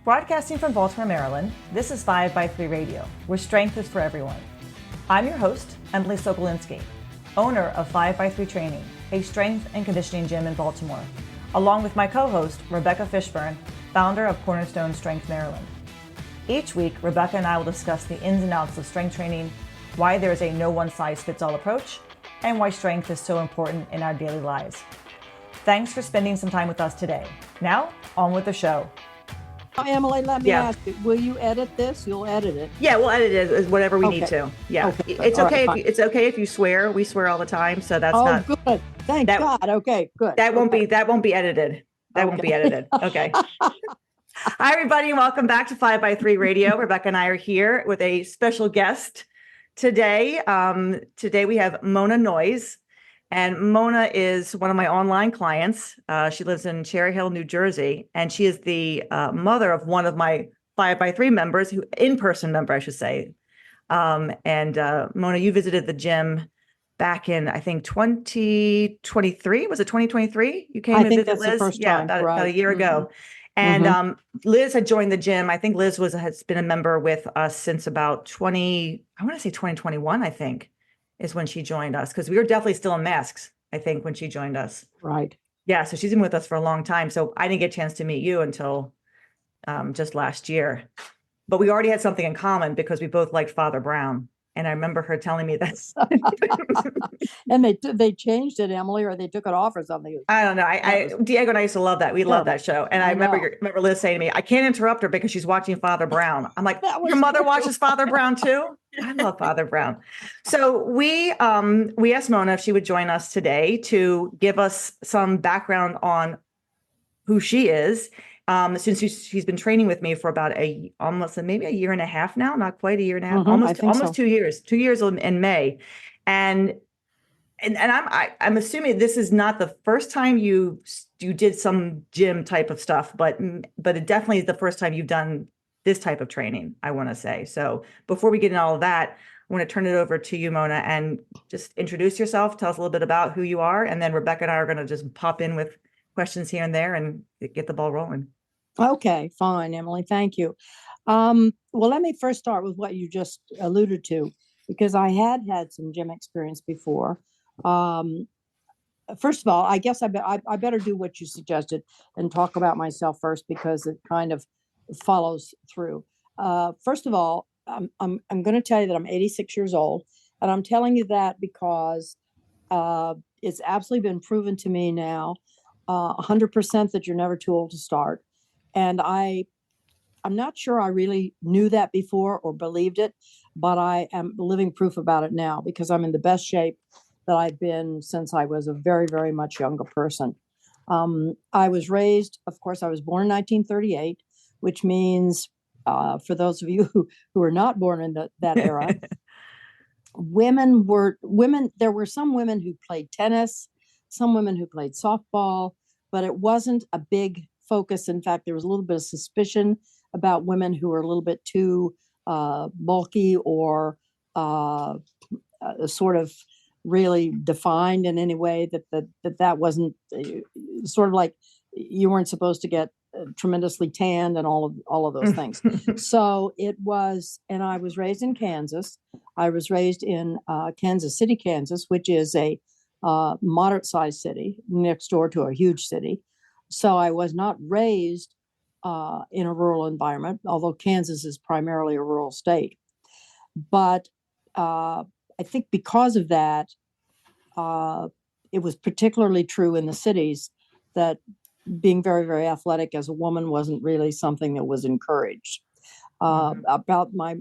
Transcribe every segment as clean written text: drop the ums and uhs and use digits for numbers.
Broadcasting from Baltimore, Maryland, this is 5x3 Radio, where strength is for everyone. I'm your host, Emily Sokolinski, owner of 5x3 Training, a strength and conditioning gym in Baltimore, along with my co-host, Rebecca Fishburne, founder of Cornerstone Strength Maryland. Each week, Rebecca and I will discuss the ins and outs of strength training, why there is a no one-size-fits-all approach, and why strength is so important in our daily lives. Thanks for spending some time with us today. Now, on with the show. Emily, let me ask you, will you edit this? You'll edit it. Yeah, we'll edit it whatever we need to. Yeah. Okay. It's okay it's okay if you swear. We swear all the time, so that's not good. Thank God. Okay, good. That won't be edited. That won't be edited. Okay. Hi everybody, and welcome back to 5x3 Radio. Rebecca and I are here with a special guest today. Today we have Mona Noyes. And Mona is one of my online clients. She lives in Cherry Hill, New Jersey, and she is the mother of one of my 5x3 members, in-person member, I should say. Mona, you visited the gym back in, I think, 2023. Was it 2023? You came to visit Liz? The first time, about a year ago. And Liz had joined the gym. I think Liz has been a member with us since about 2021, I think, is when she joined us, because we were definitely still in masks, I think, when she joined us. Right. Yeah, so she's been with us for a long time. So I didn't get a chance to meet you until just last year. But we already had something in common because we both liked Father Brown. And I remember her telling me this. And they changed it, Emily, or they took it off or something. I don't know. Diego and I used to love that. We loved that show. And I remember Liz saying to me, I can't interrupt her because she's watching Father Brown. I'm like, your mother watches Father Brown too? I love Father Brown. So we asked Mona if she would join us today to give us some background on who she is. Since she's been training with me for about maybe a year and a half now, not quite a year and a half, almost 2 years, 2 years in May. And I'm assuming this is not the first time you did some gym type of stuff, but it definitely is the first time you've done this type of training, I want to say. So before we get into all of that, I want to turn it over to you, Mona, and just introduce yourself. Tell us a little bit about who you are. And then Rebecca and I are going to just pop in with questions here and there and get the ball rolling. Okay, fine, Emily. Thank you. Well, let me first start with what you just alluded to, because I had some gym experience before. First of all, I guess I better do what you suggested and talk about myself first, because it kind of follows through. First of all, I'm going to tell you that I'm 86 years old, and I'm telling you that because it's absolutely been proven to me now, 100% that you're never too old to start. And I'm not sure I really knew that before or believed it, but I am living proof about it now, because I'm in the best shape that I've been since I was a very, very much younger person. I was raised, of course, I was born in 1938, which means, for those of you who are not born in that era, there were some women who played tennis, some women who played softball, but it wasn't a big focus. In fact, there was a little bit of suspicion about women who were a little bit too bulky or sort of really defined in any way, that wasn't sort of like you weren't supposed to get tremendously tanned and all of those things. So it was, and I was raised in Kansas. I was raised in Kansas City, Kansas, which is a moderate-sized city next door to a huge city. So I was not raised in a rural environment, although Kansas is primarily a rural state. But I think because of that, it was particularly true in the cities that being very, very athletic as a woman wasn't really something that was encouraged. About my,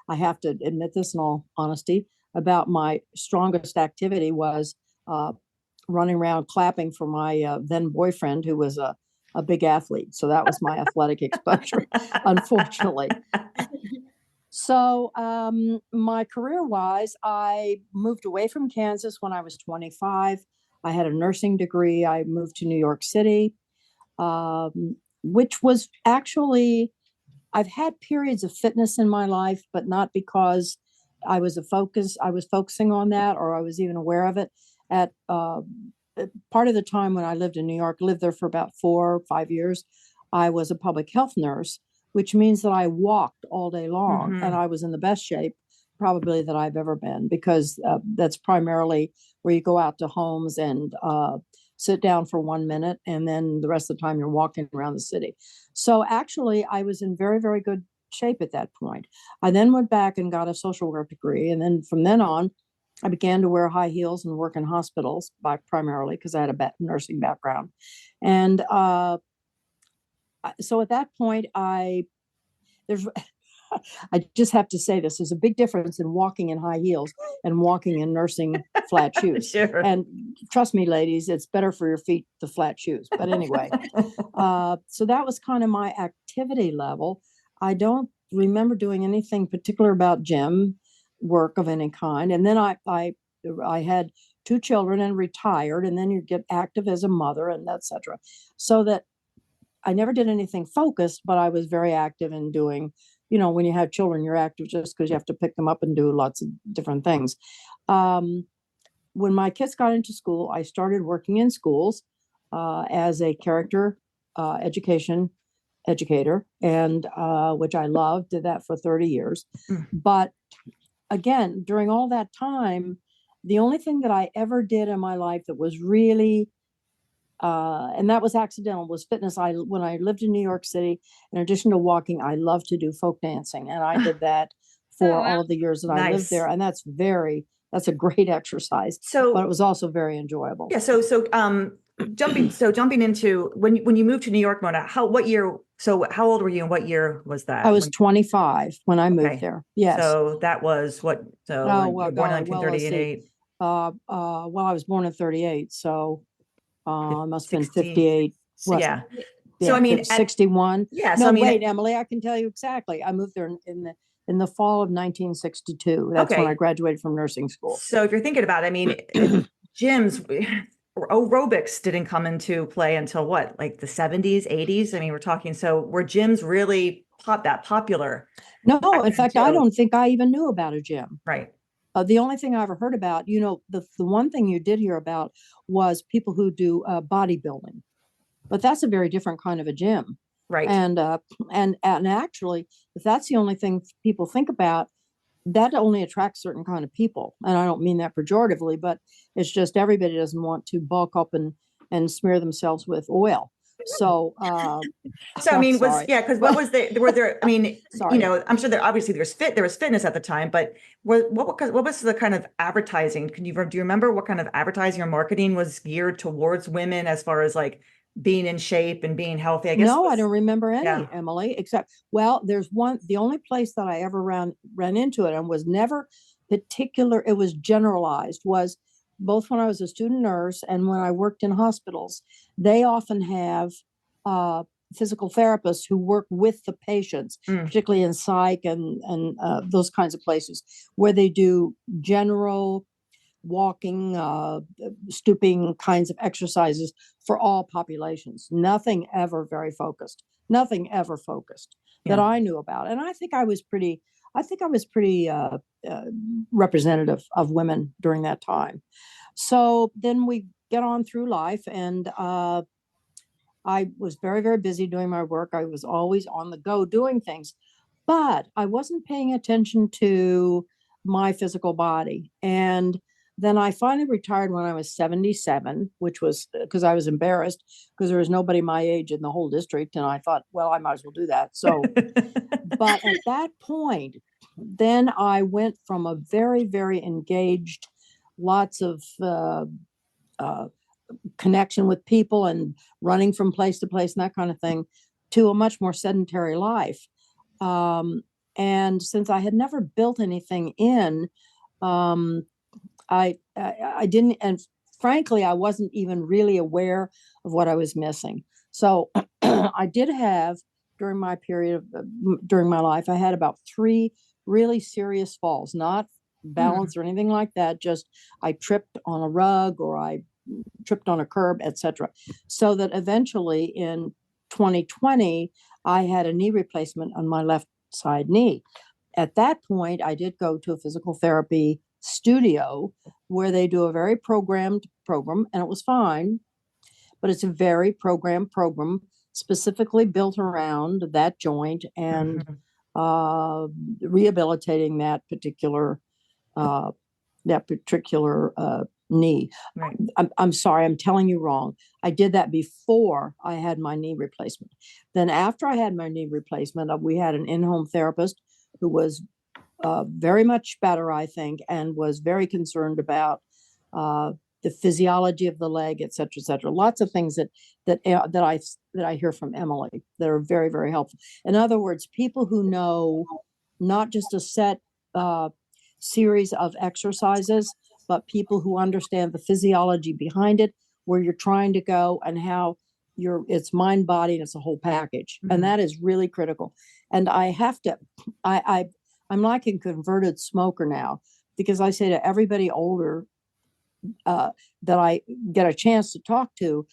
I have to admit this in all honesty, about my strongest activity was running around clapping for my then boyfriend, who was a big athlete. So that was my athletic exposure, unfortunately. So my career-wise, I moved away from Kansas when I was 25. I had a nursing degree. I moved to New York City, which was actually, I've had periods of fitness in my life, but not because I was focusing on that, or I was even aware of it. At part of the time when I lived in New York, lived there for about 4 or 5 years, I was a public health nurse, which means that I walked all day long, and I was in the best shape probably that I've ever been, because that's primarily where you go out to homes and sit down for 1 minute, and then the rest of the time you're walking around the city. So actually, I was in very, very good shape at that point. I then went back and got a social work degree, and then from then on, I began to wear high heels and work in hospitals primarily because I had a nursing background. And so at that point, there's I just have to say this: there's a big difference in walking in high heels and walking in nursing flat shoes. Sure. And trust me, ladies, it's better for your feet, the flat shoes. But anyway, so that was kind of my activity level. I don't remember doing anything particular about gym work of any kind. And then I had 2 children and retired, and then you get active as a mother and etc. So that I never did anything focused, but I was very active in doing, when you have children, you're active just because you have to pick them up and do lots of different things. When my kids got into school, I started working in schools as a character education educator, and which I loved, did that for 30 years. But again, during all that time, the only thing that I ever did in my life that was really and that was accidental, was fitness. When I lived in New York City, in addition to walking, I loved to do folk dancing, and I did that for all of the years that I lived there. And that's a great exercise. So, but it was also very enjoyable. Yeah. Jumping into when you moved to New York, Mona, how old were you and what year was that? I was 25 when I moved there. Yes. So that was what? So you were born in 1938. Well, I was born in 38, so I must have been 58. Yeah. So I mean, 61. Yeah. No, wait, Emily, I can tell you exactly. I moved there in the fall of 1962. That's when I graduated from nursing school. So if you're thinking about it, I mean, gyms, aerobics didn't come into play until what, like the 70s, 80s? I mean, we're talking, so were gyms really that popular? No, in fact, I don't think I even knew about a gym. Right. The only thing I ever heard about, the one thing you did hear about was people who do bodybuilding, but that's a very different kind of a gym. Right. And actually, if that's the only thing people think about, that only attracts certain kind of people. And I don't mean that pejoratively, but it's just everybody doesn't want to bulk up and smear themselves with oil. So, I mean, because what was I mean, sorry. I'm sure obviously there was fitness at the time, but what was the kind of advertising? Do you remember what kind of advertising or marketing was geared towards women as far as like being in shape and being healthy? I guess I don't remember any, Emily, except, there's the only place that I ever ran into it and was never particular, it was generalized, was both when I was a student nurse and when I worked in hospitals. They often have physical therapists who work with the patients, particularly in psych and those kinds of places, where they do general walking, stooping kinds of exercises for all populations. Nothing ever focused that I knew about. And I think I was pretty representative of women during that time. So then we get on through life, and I was very, very busy doing my work. I was always on the go doing things, but I wasn't paying attention to my physical body. And then I finally retired when I was 77, which was because I was embarrassed because there was nobody my age in the whole district. And I thought, well, I might as well do that. So, but at that point, then I went from a very, very engaged, lots of connection with people and running from place to place and that kind of thing, to a much more sedentary life. And since I had never built anything in, I didn't, and frankly, I wasn't even really aware of what I was missing. So I did have, during my life, I had about 3 really serious falls, not balance or anything like that. Just I tripped on a rug or I tripped on a curb, etc. So that eventually in 2020, I had a knee replacement on my left side knee. At that point, I did go to a physical therapy studio where they do a very programmed program, and it was fine, but it's a very programmed program specifically built around that joint and rehabilitating uh, that particular knee. Right. I'm sorry, I'm telling you wrong. I did that before I had my knee replacement. Then after I had my knee replacement, we had an in-home therapist who was very much better, I think, and was very concerned about the physiology of the leg, et cetera, et cetera. Lots of things that I hear from Emily that are very, very helpful. In other words, people who know not just a set series of exercises, but people who understand the physiology behind it, where you're trying to go, and how it's mind, body, and it's a whole package. Mm-hmm. And that is really critical. And I have to, I'm like a converted smoker now, because I say to everybody older that I get a chance to talk to,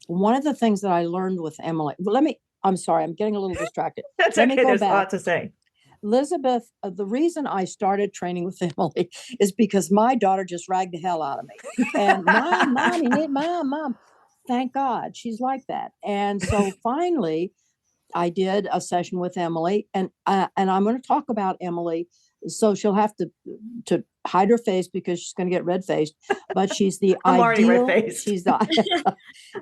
one of the things that I learned with Emily, I'm sorry, I'm getting a little distracted. That's Let okay. me go There's back. a lot to say. Elizabeth, the reason I started training with Emily is because my daughter just ragged the hell out of me. And mom, thank God she's like that. And so finally, I did a session with Emily, and I'm going to talk about Emily. So she'll have to hide her face because she's going to get red faced. But she's the I'm already ideal. red-faced.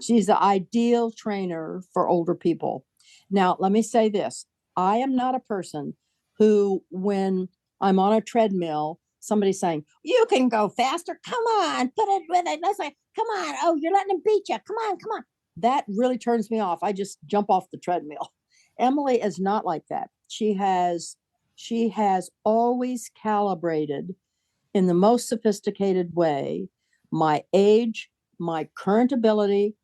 She's the ideal trainer for older people. Now, let me say this: I am not a person who, when I'm on a treadmill, somebody's saying, "You can go faster. Come on, put it with it." Let's say, "Come on, oh, you're letting him beat you. Come on, come on." That really turns me off. I just jump off the treadmill. Emily is not like that. She has always calibrated in the most sophisticated way my age, my current ability,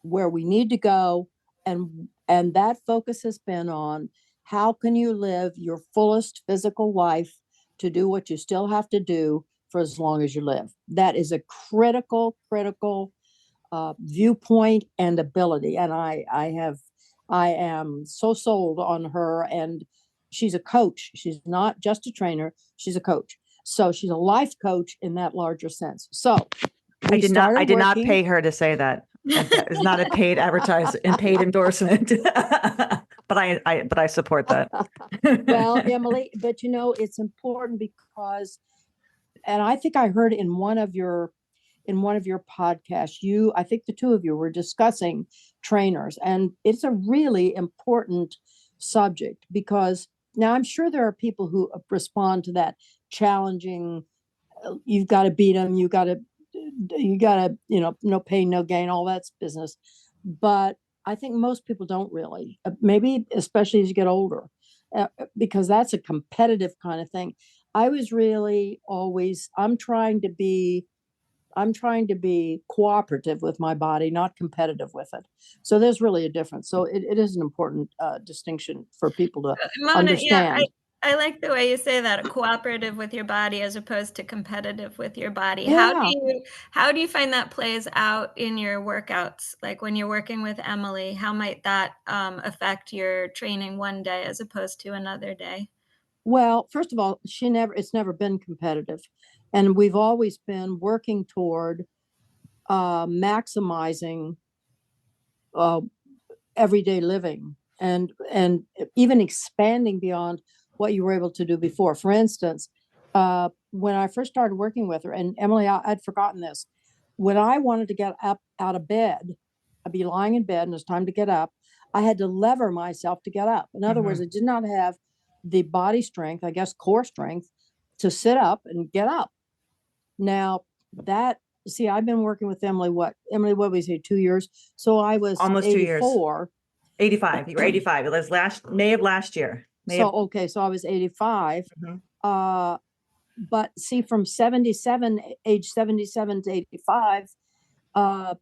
where we need to go, and that focus has been on how can you live your fullest physical life to do what you still have to do for as long as you live. That is a critical viewpoint and ability, and I am so sold on her. And she's a coach. She's not just a trainer. She's a coach. So she's a life coach in that larger sense. So I did not pay her to say that. That is not a paid and paid endorsement. But I support that. Well, Emily, but it's important because, and I think I heard in one of your podcasts, I think the two of you were discussing trainers, and it's a really important subject, because now I'm sure there are people who respond to that challenging, you've got to beat them, you got to, no pain, no gain, all that's business. But I think most people don't really, maybe especially as you get older, because that's a competitive kind of thing. I was really always, I'm trying to be cooperative with my body, not competitive with it. So there's really a difference. So it is an important distinction for people to Mona, understand. Yeah, I like the way you say that, cooperative with your body as opposed to competitive with your body. Yeah. How do you find that plays out in your workouts? Like when you're working with Emily, how might that affect your training one day as opposed to another day? Well, first of all, it's never been competitive. And we've always been working toward maximizing everyday living, and even expanding beyond what you were able to do before. For instance, when I first started working with her, and Emily, I'd forgotten this, when I wanted to get up out of bed, I'd be lying in bed and it's time to get up. I had to lever myself to get up. In other words, I did not have the body strength, I guess core strength, to sit up and get up. Now I've been working with Emily, what we say, 2 years. So I was almost 2 years. 85. You were 85. It was May of last year. So I was 85. But see, from age 77 to 85, I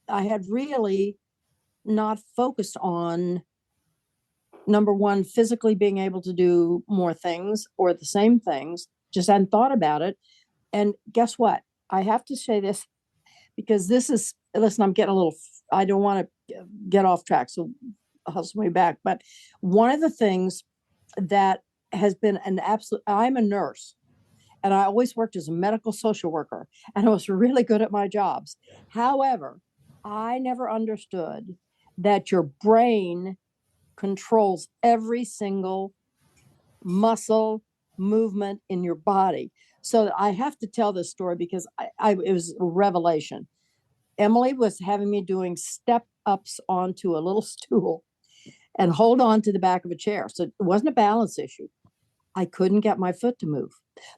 had really not focused on, number one, physically being able to do more things or the same things, just hadn't thought about it. And guess what? I have to say this, because listen, I'm getting I don't want to get off track, so hustle me back. But one of the things that has been I'm a nurse, and I always worked as a medical social worker, and I was really good at my jobs. However, I never understood that your brain controls every single muscle movement in your body. So I have to tell this story because it was a revelation. Emily was having me doing step ups onto a little stool and hold on to the back of a chair. So it wasn't a balance issue. I couldn't get my foot to move.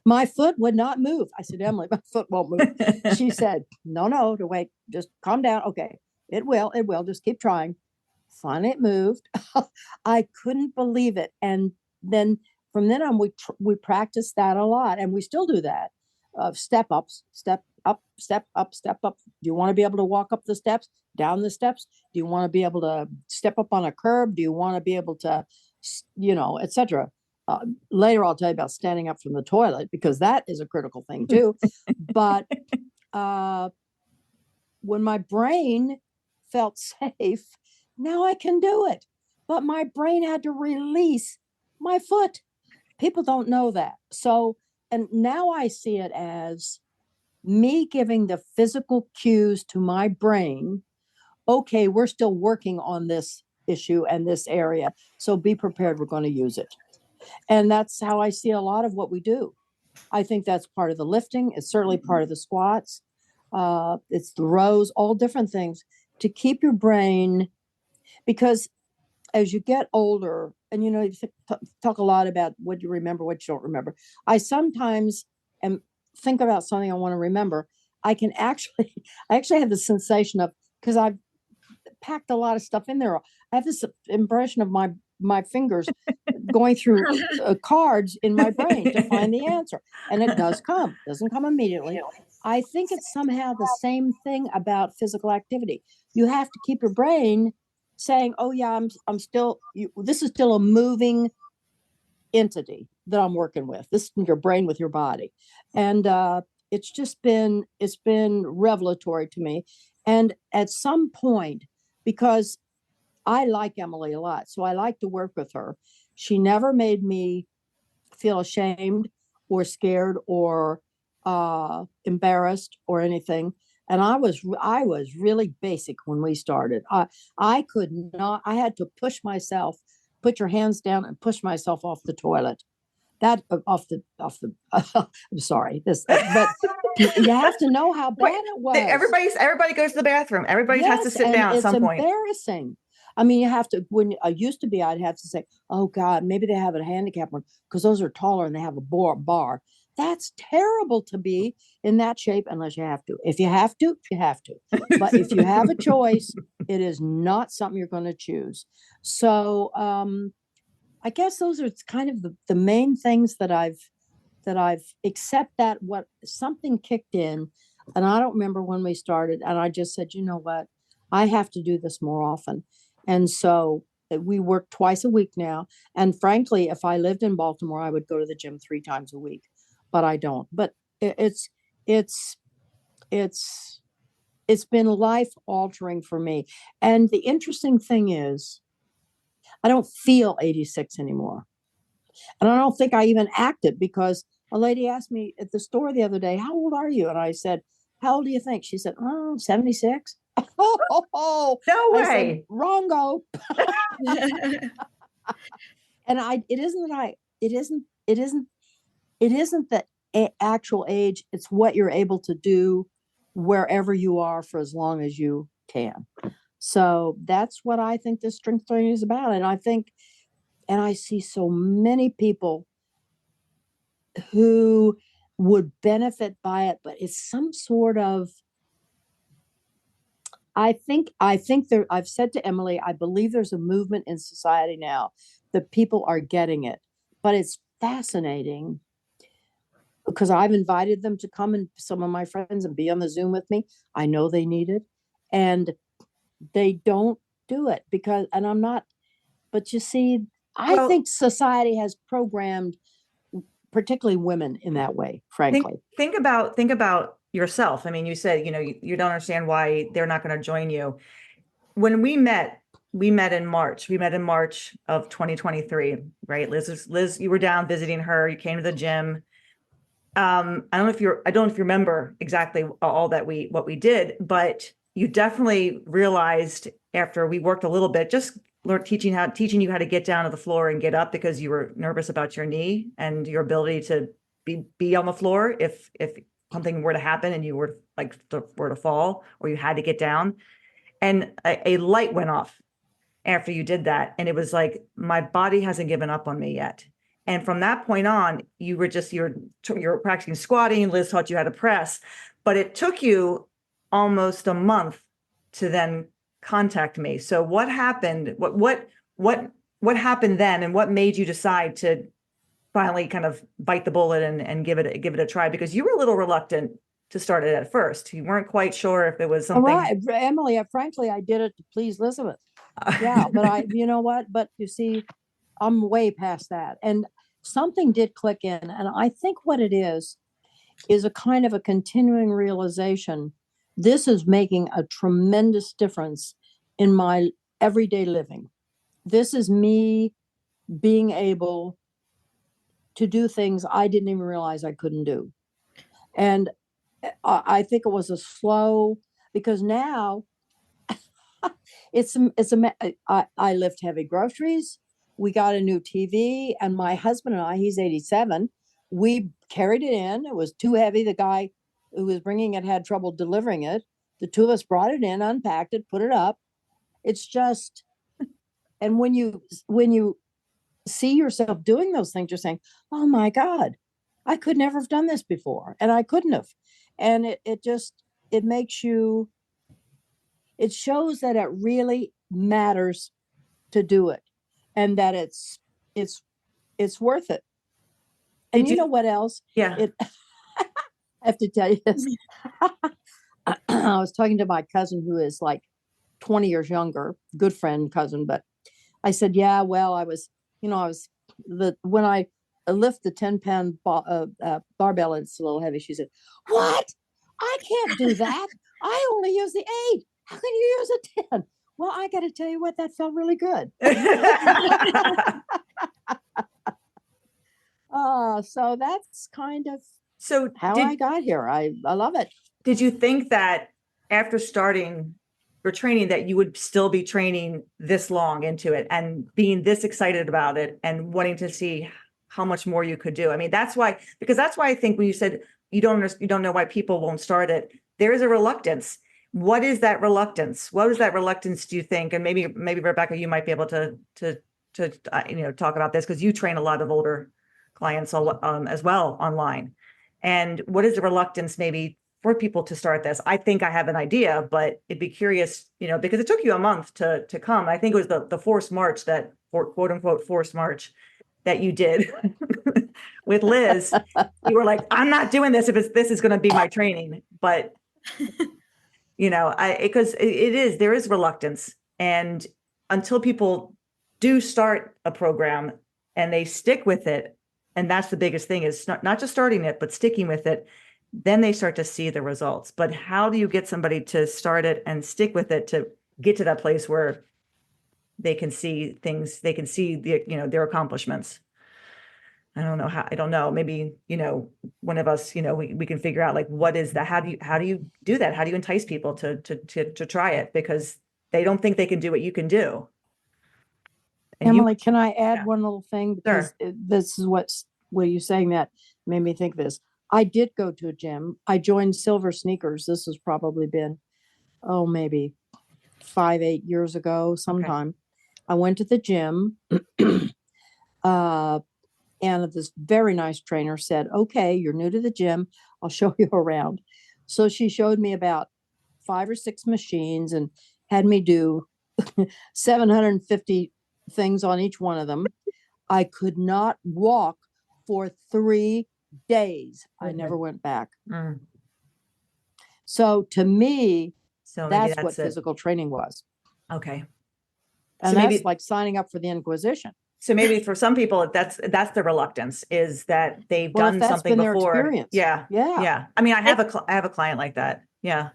My foot would not move. I said, Emily, my foot won't move. She said, no, to wait, just calm down. Okay, it will, just keep trying. Finally, it moved. I couldn't believe it. And then from then on, we practiced that a lot, and we still do that. Step ups, step up, step up, step up. Do you want to be able to walk up the steps, down the steps? Do you want to be able to step up on a curb? Do you want to be able to, etc. Later, I'll tell you about standing up from the toilet, because that is a critical thing too. But when my brain felt safe, now I can do it. But my brain had to release my foot. People don't know that. So, and now I see it as me giving the physical cues to my brain. Okay, we're still working on this issue and this area. So be prepared. We're going to use it. And that's how I see a lot of what we do. I think that's part of the lifting. It's certainly part of the squats. It's the rows, all different things to keep your brain, because as you get older, and you talk a lot about what you remember, what you don't remember. I sometimes think about something I want to remember. I actually have the sensation of, because I've packed a lot of stuff in there. I have this impression of my fingers going through cards in my brain to find the answer. And it doesn't come immediately. I think it's somehow the same thing about physical activity. You have to keep your brain saying, oh yeah, I'm still, this is still a moving entity that I'm working with. This is your brain with your body. And it's been revelatory to me. And at some point, because I like Emily a lot, so I like to work with her. She never made me feel ashamed or scared or embarrassed or anything. And I was really basic when we started. I could not. I had to put your hands down and push myself off the toilet. That off the. I'm sorry. But you have to know how bad it was. Everybody goes to the bathroom. Everybody has to sit down at some point. It's embarrassing. I mean, you have to. When I used to be, I'd have to say, "Oh God, maybe they have a handicap one because those are taller and they have a bar." That's terrible to be in that shape unless you have to. If you have to, you have to. But if you have a choice, it is not something you're going to choose. So I guess those are kind of the main things that I've except that what something kicked in, and I don't remember when we started, and I just said, you know what, I have to do this more often. And so we work twice a week now. And frankly, if I lived in Baltimore, I would go to the gym 3 times a week, but I don't. But it's been life altering for me. And the interesting thing is, I don't feel 86 anymore. And I don't think I even acted, because a lady asked me at the store the other day, how old are you? And I said, how old do you think? She said, 76. Oh, no way. I said, wrongo. And it isn't the actual age. It's what you're able to do wherever you are for as long as you can. So that's what I think this strength training is about. And I see so many people who would benefit by it, but it's some sort of, I think there, I've said to Emily, I believe there's a movement in society now that people are getting it, but it's fascinating because I've invited them to come, and some of my friends, and be on the Zoom with me. I know they need it, and they don't do it because, and I'm not, but you see, I think society has programmed particularly women in that way, frankly. Think about yourself. I mean, you said, you don't understand why they're not going to join you. When we met in March. We met in March of 2023, right? Liz, you were down visiting her. You came to the gym. I don't know if you remember exactly all that what we did, but you definitely realized after we worked a little bit, just teaching you how to get down to the floor and get up because you were nervous about your knee and your ability to be on the floor if something were to happen and you were were to fall or you had to get down. And a light went off after you did that. And it was like, my body hasn't given up on me yet. And from that point on, you're practicing squatting. Liz taught you how to press, but it took you almost a month to then contact me. So what happened? What happened then? And what made you decide to finally kind of bite the bullet and give it a try? Because you were a little reluctant to start it at first. You weren't quite sure if it was something. Right, Emily, frankly, I did it to please Elizabeth. Yeah, but you know what? But you see, I'm way past that. And something did click in. And I think what it is a kind of a continuing realization. This is making a tremendous difference in my everyday living. This is me being able to do things I didn't even realize I couldn't do. And I think it was a slow, because now I lift heavy groceries. We got a new TV, and my husband and I, he's 87, we carried it in. It was too heavy. The guy who was bringing it had trouble delivering it. The two of us brought it in, unpacked it, put it up. It's just, and when you see yourself doing those things, you're saying, oh my God, I could never have done this before. And I couldn't have. And it makes you, it shows that it really matters to do it and that it's worth it. And you know what else? Yeah. I have to tell you this. I was talking to my cousin who is like 20 years younger, good friend, cousin, but I said, yeah, well, when I lift the 10-pound barbell, it's a little heavy. She said, what? I can't do that. I only use the 8. How can you use a 10? Well, I got to tell you what, that felt really good. So that's kind of how I got here. I love it. Did you think that after starting your training that you would still be training this long into it and being this excited about it and wanting to see how much more you could do? I mean, that's why I think when you said you don't know why people won't start it, there is a reluctance. What is that reluctance? What is that reluctance, do you think? And maybe Rebecca, you might be able to talk about this because you train a lot of older clients as well online. And what is the reluctance maybe for people to start this? I think I have an idea, but it'd be curious, because it took you a month to come. I think it was the forced march, that quote unquote forced march that you did with Liz. You were like, I'm not doing this if this is going to be my training. But because there is reluctance, and until people do start a program and they stick with it, and that's the biggest thing, is not just starting it, but sticking with it, then they start to see the results. But how do you get somebody to start it and stick with it to get to that place where they can see things, they can see their accomplishments? I don't know how. I don't know. Maybe, one of us, we can figure out like, what is that? How do you do that? How do you entice people to try it? Because they don't think they can do what you can do. And Emily, can I add one little thing? Because this is what you saying that made me think this. I did go to a gym. I joined Silver Sneakers. This has probably been, maybe 5-8 years ago sometime. Okay. I went to the gym. And this very nice trainer said, okay, you're new to the gym. I'll show you around. So she showed me about 5 or 6 machines and had me do 750 things on each one of them. I could not walk for 3 days. I never went back. So to me, that's what physical training was. Okay. And so that's like signing up for the Inquisition. So maybe for some people, that's the reluctance, is that they've done something before. Experience. Yeah. I mean, I have a client like that. Yeah.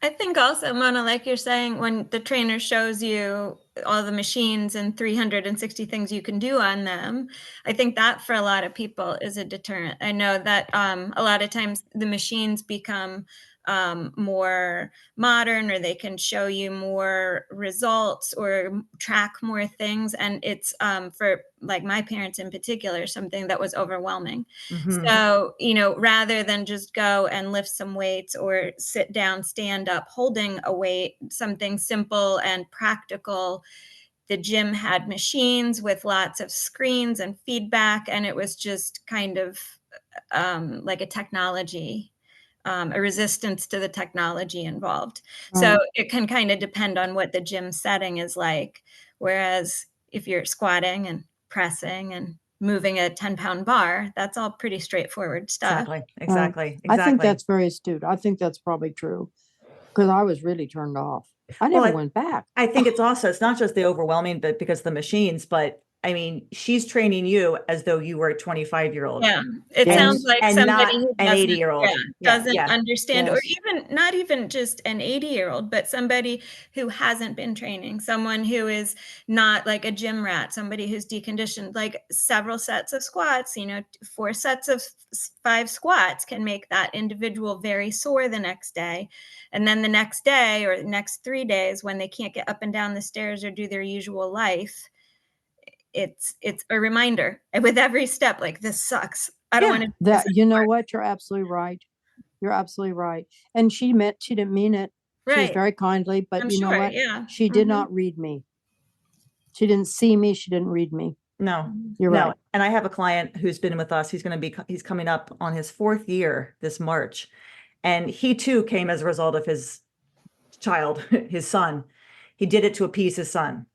I think also, Mona, like you're saying, when the trainer shows you all the machines and 360 things you can do on them, I think that for a lot of people is a deterrent. I know that a lot of times the machines become more modern, or they can show you more results or track more things. And it's for like my parents in particular, something that was overwhelming. So, rather than just go and lift some weights or sit down, stand up, holding a weight, something simple and practical, the gym had machines with lots of screens and feedback, and it was just kind of like a technology, a resistance to the technology involved. So it can kind of depend on what the gym setting is like. Whereas if you're squatting and pressing and moving a 10-pound bar, that's all pretty straightforward stuff. Exactly. I think that's very astute. I think that's probably true, because I was really turned off. I never went back. I think it's not just the overwhelming, but because the machines, but I mean, she's training you as though you were a 25-year-old. Yeah. It sounds like and somebody not who an 80-year-old. doesn't understand, or Yes. even not even just an 80-year-old, but somebody who hasn't been training, someone who is not like a gym rat, somebody who's deconditioned. Like several sets of squats, 4 sets of 5 squats can make that individual very sore the next day. And then the next day or the next 3 days, when they can't get up and down the stairs or do their usual life, it's a reminder with every step, like, this sucks. I don't want to do That, this you know anymore. what? You're absolutely right. You're absolutely right. And she didn't mean it. She was Right. very kindly, but I'm you know sure, what? yeah. She did not read me. She didn't see me. She didn't read me. No, You're right. And I have a client who's been with us. He's coming up on his 4th year this March. And he too came as a result of his child, his son. He did it to appease his son.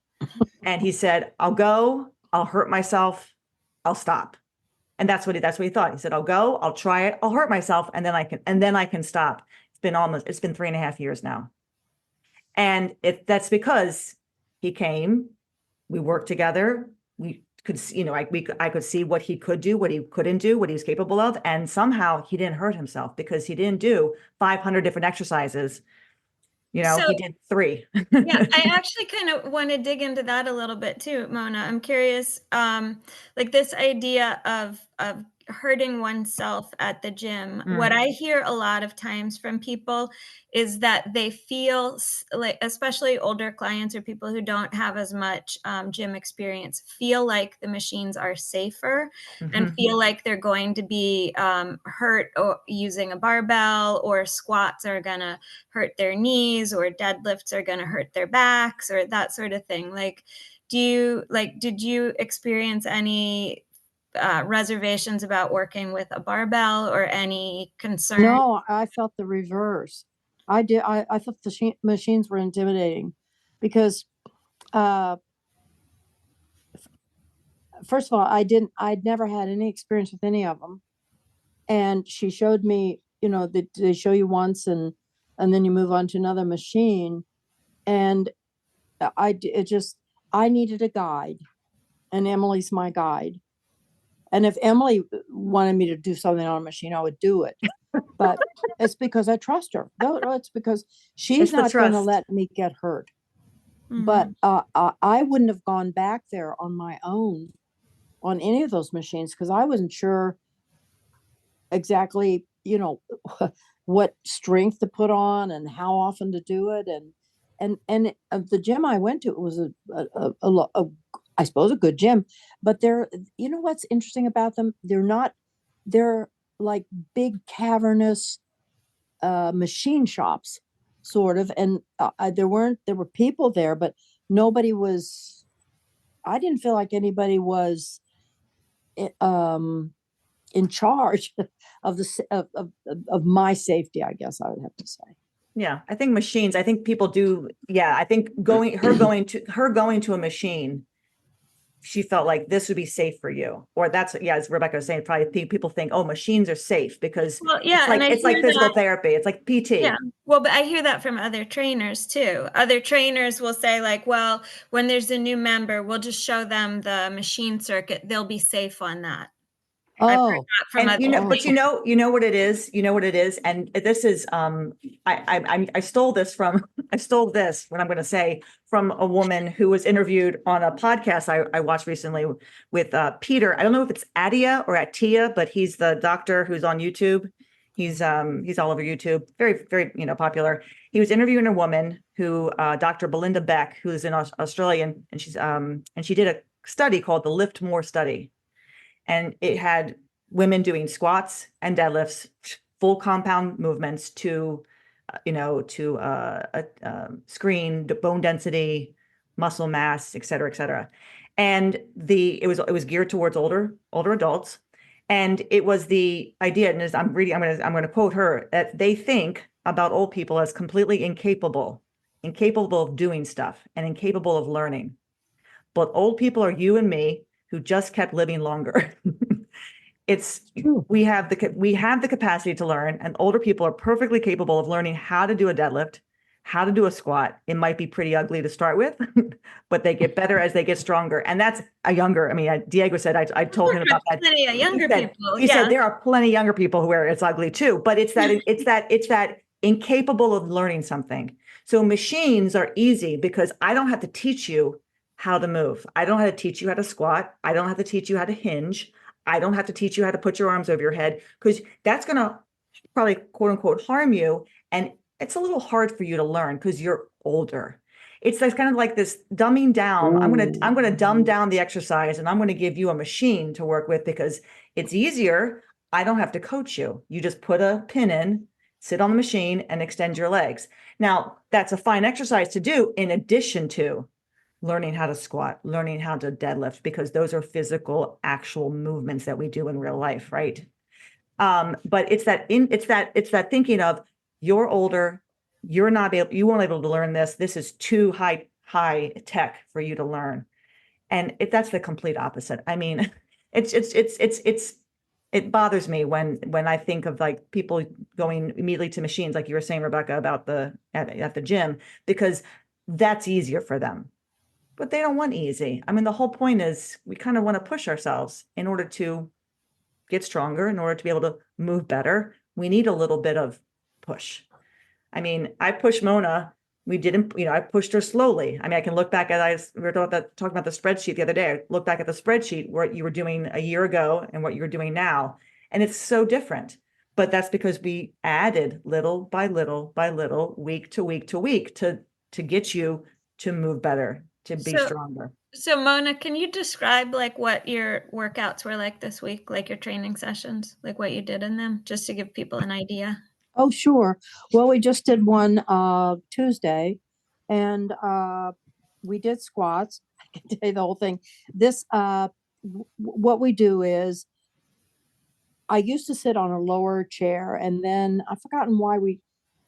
And he said, I'll go, I'll hurt myself, I'll stop. And that's what he thought. He said, I'll go, I'll try it, I'll hurt myself, and then I can stop. It's been 3.5 years now. And that's because he came, we worked together, we could, I could see what he could do, what he couldn't do, what he was capable of. And somehow he didn't hurt himself because he didn't do 500 different exercises. So, he did 3. yeah, I actually kind of want to dig into that a little bit too, Mona. I'm curious, like this idea of hurting oneself at the gym. What I hear a lot of times from people is that they feel like, especially older clients or people who don't have as much gym experience, feel like the machines are safer and feel like they're going to be hurt or using a barbell, or squats are going to hurt their knees, or deadlifts are going to hurt their backs, or that sort of thing. Like, did you experience any reservations about working with a barbell, or any concern? No, I felt the reverse. I did. I thought the machines were intimidating because, first of all, I'd never had any experience with any of them. And she showed me, they show you once and then you move on to another machine. And I needed a guide, and Emily's my guide. And if Emily wanted me to do something on a machine, I would do it. But it's because I trust her. No, it's because she's not going to let me get hurt. But I wouldn't have gone back there on my own on any of those machines, because I wasn't sure exactly, what strength to put on and how often to do it. And the gym I went to, it was I suppose a good gym, but what's interesting about them? They're like big cavernous machine shops, sort of. And there were people there, but I didn't feel like anybody was in charge of my safety, I guess I would have to say. Yeah, I think machines, I think people do. Yeah, I think going to a machine, she felt like this would be safe for you. Or that's, as Rebecca was saying, probably people think, oh, machines are safe because it's like physical therapy. It's like PT. Yeah. Well, but I hear that from other trainers too. Other trainers will say like, well, when there's a new member, we'll just show them the machine circuit. They'll be safe on that. Oh, and but you know what it is. You know what it is, and this is I stole this when I'm going to say, from a woman who was interviewed on a podcast I watched recently with Peter. I don't know if it's Adia or Atia, but he's the doctor who's on YouTube. He's all over YouTube, very, very, popular. He was interviewing a woman who, Dr. Belinda Beck, who is in Australia, and she did a study called the Lift More study. And it had women doing squats and deadlifts, full compound movements to screen bone density, muscle mass, et cetera, et cetera. And it was geared towards older adults. And it was the idea, and as I'm going to quote her, that they think about old people as completely incapable of doing stuff and incapable of learning. But old people are you and me who just kept living longer. We have the capacity to learn, and older people are perfectly capable of learning how to do a deadlift, how to do a squat. It might be pretty ugly to start with, but they get better as they get stronger. And that's Diego said, I told him about that. Plenty of younger people. He said there are plenty of younger people where it's ugly too, but it's that incapable of learning something. So machines are easy because I don't have to teach you how to move. I don't have to teach you how to squat. I don't have to teach you how to hinge. I don't have to teach you how to put your arms over your head, because that's going to probably, quote unquote, harm you. And it's a little hard for you to learn because you're older. It's like kind of like this dumbing down. I'm going to dumb down the exercise, and I'm going to give you a machine to work with because it's easier. I don't have to coach you. You just put a pin in, sit on the machine, and extend your legs. Now, that's a fine exercise to do in addition to learning how to squat, learning how to deadlift, because those are physical, actual movements that we do in real life, right? But it's that thinking of, you're older, you won't be able to learn this. This is too high tech for you to learn, and that's the complete opposite. I mean, it bothers me when I think of like people going immediately to machines, like you were saying, Rebecca, about at the gym, because that's easier for them. But they don't want easy. I mean, the whole point is we kind of want to push ourselves in order to get stronger, in order to be able to move better. We need a little bit of push. I mean, I pushed Mona. We didn't, I pushed her slowly. I mean, I can look back we were talking about the spreadsheet the other day. I look back at the spreadsheet, what you were doing a year ago and what you're doing now. And it's so different. But that's because we added little by little by little, week to week to week, to get you to move better, to be stronger. So Mona, can you describe like what your workouts were like this week, like your training sessions, like what you did in them, just to give people an idea? Oh, sure. Well, we just did one Tuesday, and we did squats. I can tell you the whole thing. This what we do is, I used to sit on a lower chair, and then I've forgotten why we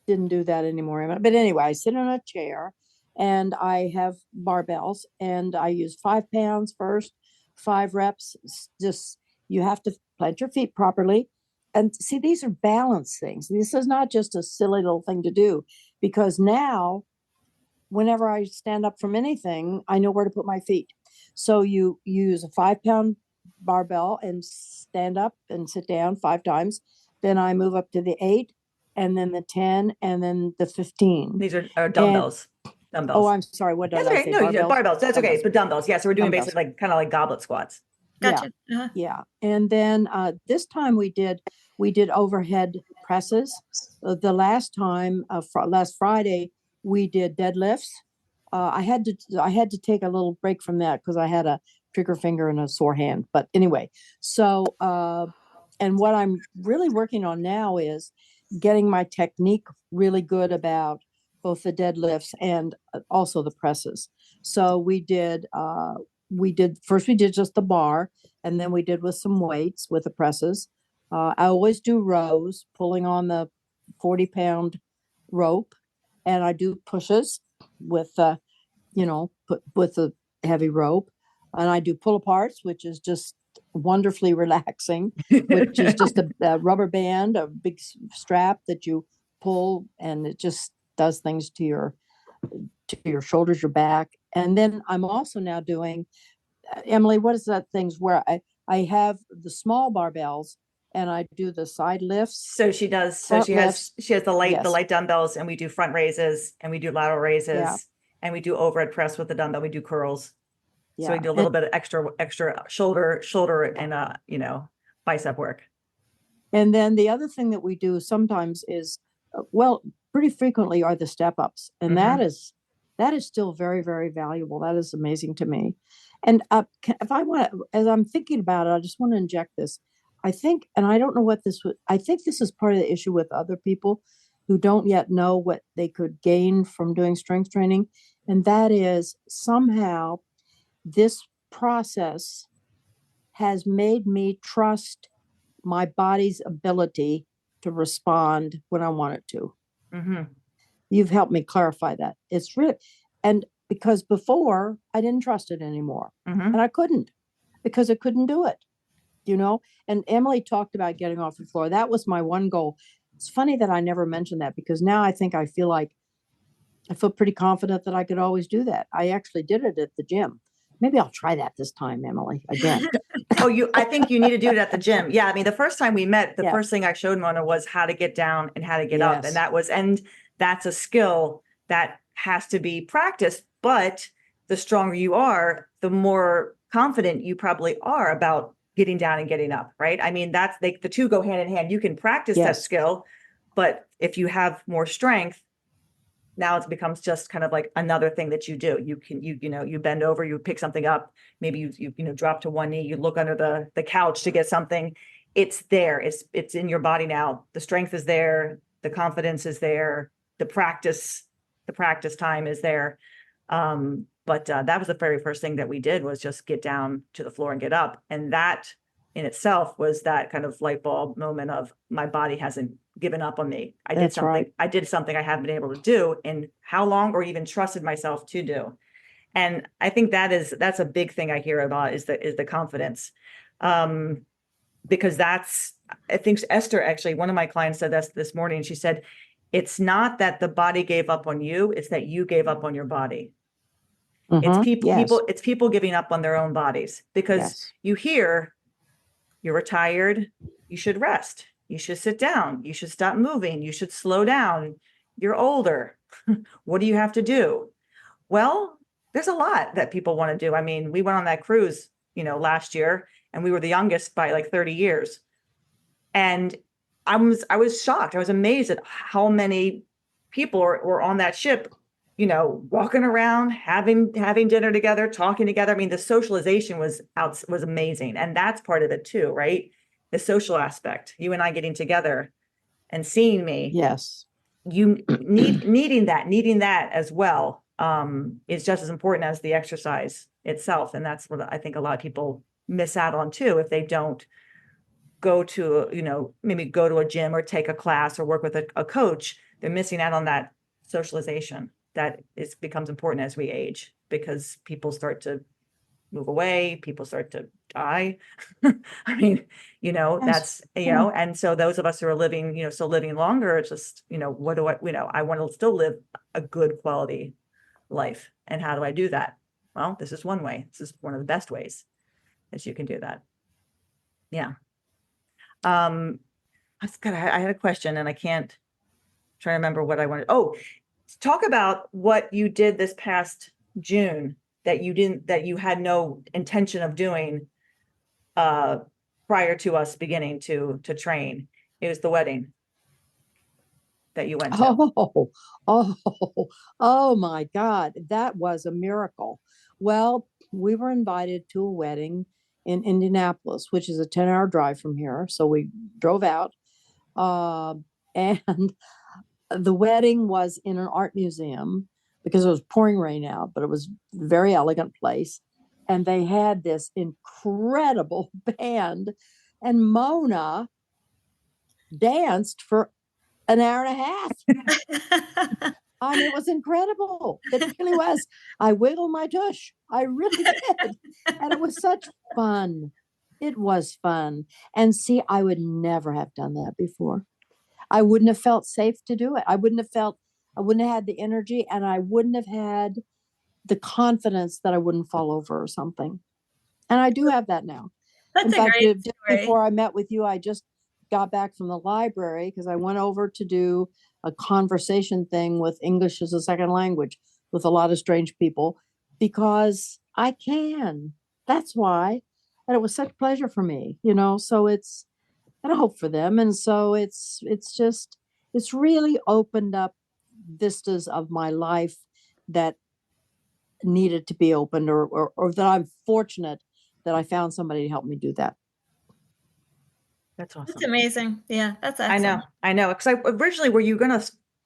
didn't do that anymore. But anyway, I sit on a chair, and I have barbells, and I use 5 pounds first, 5 reps. Just, you have to plant your feet properly. And see, these are balance things. This is not just a silly little thing to do, because now, whenever I stand up from anything, I know where to put my feet. So you use a 5 pound barbell and stand up and sit down 5 times. Then I move up to the 8, and then the 10, and then the 15. These are dumbbells. Oh, I'm sorry. What did I say? No, barbells? Barbells. That's okay. But dumbbells. Yeah. So we're doing Dumbbells. basically kind of like goblet squats. Gotcha. Yeah. Uh-huh. Yeah. And then this time we did overhead presses. The last time, last Friday, we did deadlifts. I had to take a little break from that because I had a trigger finger and a sore hand. But anyway, so and what I'm really working on now is getting my technique really good about both the deadlifts and also the presses. So we did just the bar, and then we did with some weights with the presses. I always do rows, pulling on the 40 pound rope, and I do pushes with with the heavy rope, and I do pull aparts, which is just wonderfully relaxing, which is just a rubber band, a big strap that you pull, and it just does things to your shoulders, your back. And then I'm also now doing, Emily, what is that things where I have the small barbells and I do the side lifts. So she does. So she has the light dumbbells, and we do front raises, and we do lateral raises, and we do overhead press with the dumbbell. We do curls. So we do a little bit of extra shoulder and bicep work. And then the other thing that we do sometimes is, well, pretty frequently are the step ups. And that is still very, very valuable. That is amazing to me. And if I want to, as I'm thinking about it, I just want to inject this. I think, and I don't know what this would, I think this is part of the issue with other people who don't yet know what they could gain from doing strength training. And that is somehow this process has made me trust my body's ability to respond when I want it to. You've helped me clarify that. It's really, and because before I didn't trust it anymore, and I couldn't, because I couldn't do it, you know. And Emily talked about getting off the floor. That was my one goal. It's funny that I never mentioned that, because now I think I feel pretty confident that I could always do that. I actually did it at the gym. Maybe I'll try that this time, Emily, again. I think you need to do it at the gym. Yeah. I mean, the first time we met, the first thing I showed Mona was how to get down and how to get up. And that's a skill that has to be practiced. But the stronger you are, the more confident you probably are about getting down and getting up, right? I mean, the two go hand in hand. You can practice that skill, but if you have more strength, now it becomes just kind of like another thing that you do. You bend over, you pick something up, maybe you drop to one knee, you look under the couch to get something. It's there. It's in your body now. The strength is there, the confidence is there, the practice time is there. But that was the very first thing that we did, was just get down to the floor and get up. And that in itself was that kind of light bulb moment of, my body hasn't given up on me. I did something I haven't been able to do in how long, or even trusted myself to do. And I think that's a big thing I hear about is the confidence. Because I think Esther, actually, one of my clients said this morning, she said, it's not that the body gave up on you, it's that you gave up on your body. It's people giving up on their own bodies, because you hear, you're retired, you should rest, you should sit down, you should stop moving, you should slow down, you're older. What do you have to do? Well, there's a lot that people want to do. I mean, we went on that cruise, last year, and we were the youngest by like 30 years. And I was shocked. I was amazed at how many people were on that ship, walking around, having dinner together, talking together. I mean, the socialization was amazing. And that's part of it too, right? The social aspect, you and I getting together and seeing me. Yes. You needing that as well, is just as important as the exercise itself. And that's what I think a lot of people miss out on too, if they don't go to, maybe go to a gym or take a class or work with a coach. They're missing out on that socialization that becomes important as we age, because people start to move away, people start to die. I mean, that's, and so those of us who are living, still living longer, it's just, what do I want to still live a good quality life. And how do I do that? Well, this is one way. This is one of the best ways that you can do that. Yeah. I had a question and I can't try to remember what I wanted. Oh, talk about what you did this past June that you had no intention of doing prior to us beginning to train. It was the wedding that you went to. Oh my God. That was a miracle. Well, we were invited to a wedding in Indianapolis, which is a 10-hour drive from here. So we drove out, and the wedding was in an art museum, because it was pouring rain out, but it was a very elegant place. And they had this incredible band, and Mona danced for an hour and a half. And it was incredible. It really was. I wiggled my tush. I really did. And it was such fun. It was fun. And see, I would never have done that before. I wouldn't have felt safe to do it. I wouldn't have had the energy, and I wouldn't have had the confidence that I wouldn't fall over or something. And I do have that now. That's in fact, great just story. before I met with you, I just got back from the library because I went over to do a conversation thing with English as a second language with a lot of strange people, because I can. That's why. And it was such a pleasure for me, so and I hope for them. And so it's really opened up vistas of my life that needed to be opened, or that I'm fortunate that I found somebody to help me do that. That's awesome. That's amazing. Yeah, that's I excellent. know. Because originally,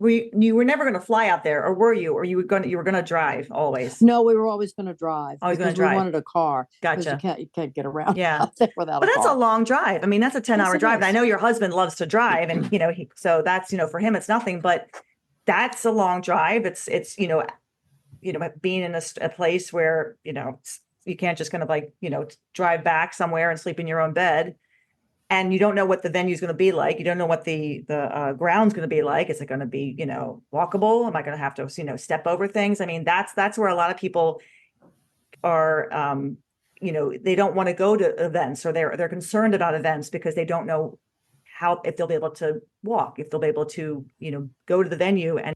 you were never gonna fly out there, or were you? Or you were gonna drive always? No, we were always going to drive. Always gonna because we drive. wanted a car. Because Gotcha. you can't get around Yeah. out there without But a that's car. a long drive. I mean, that's a 10-hour Yes, it drive. And I is. know your husband loves to drive, and so that's, for him, it's nothing, but that's a long drive. It's being in a place where, you can't just kind of like, drive back somewhere and sleep in your own bed. And you don't know what the venue's going to be like. You don't know what the ground's going to be like. Is it going to be, walkable? Am I going to have to, step over things? I mean, that's where a lot of people are, they don't want to go to events, or they're concerned about events because they don't know if they'll be able to walk, if they'll be able to, go to the venue and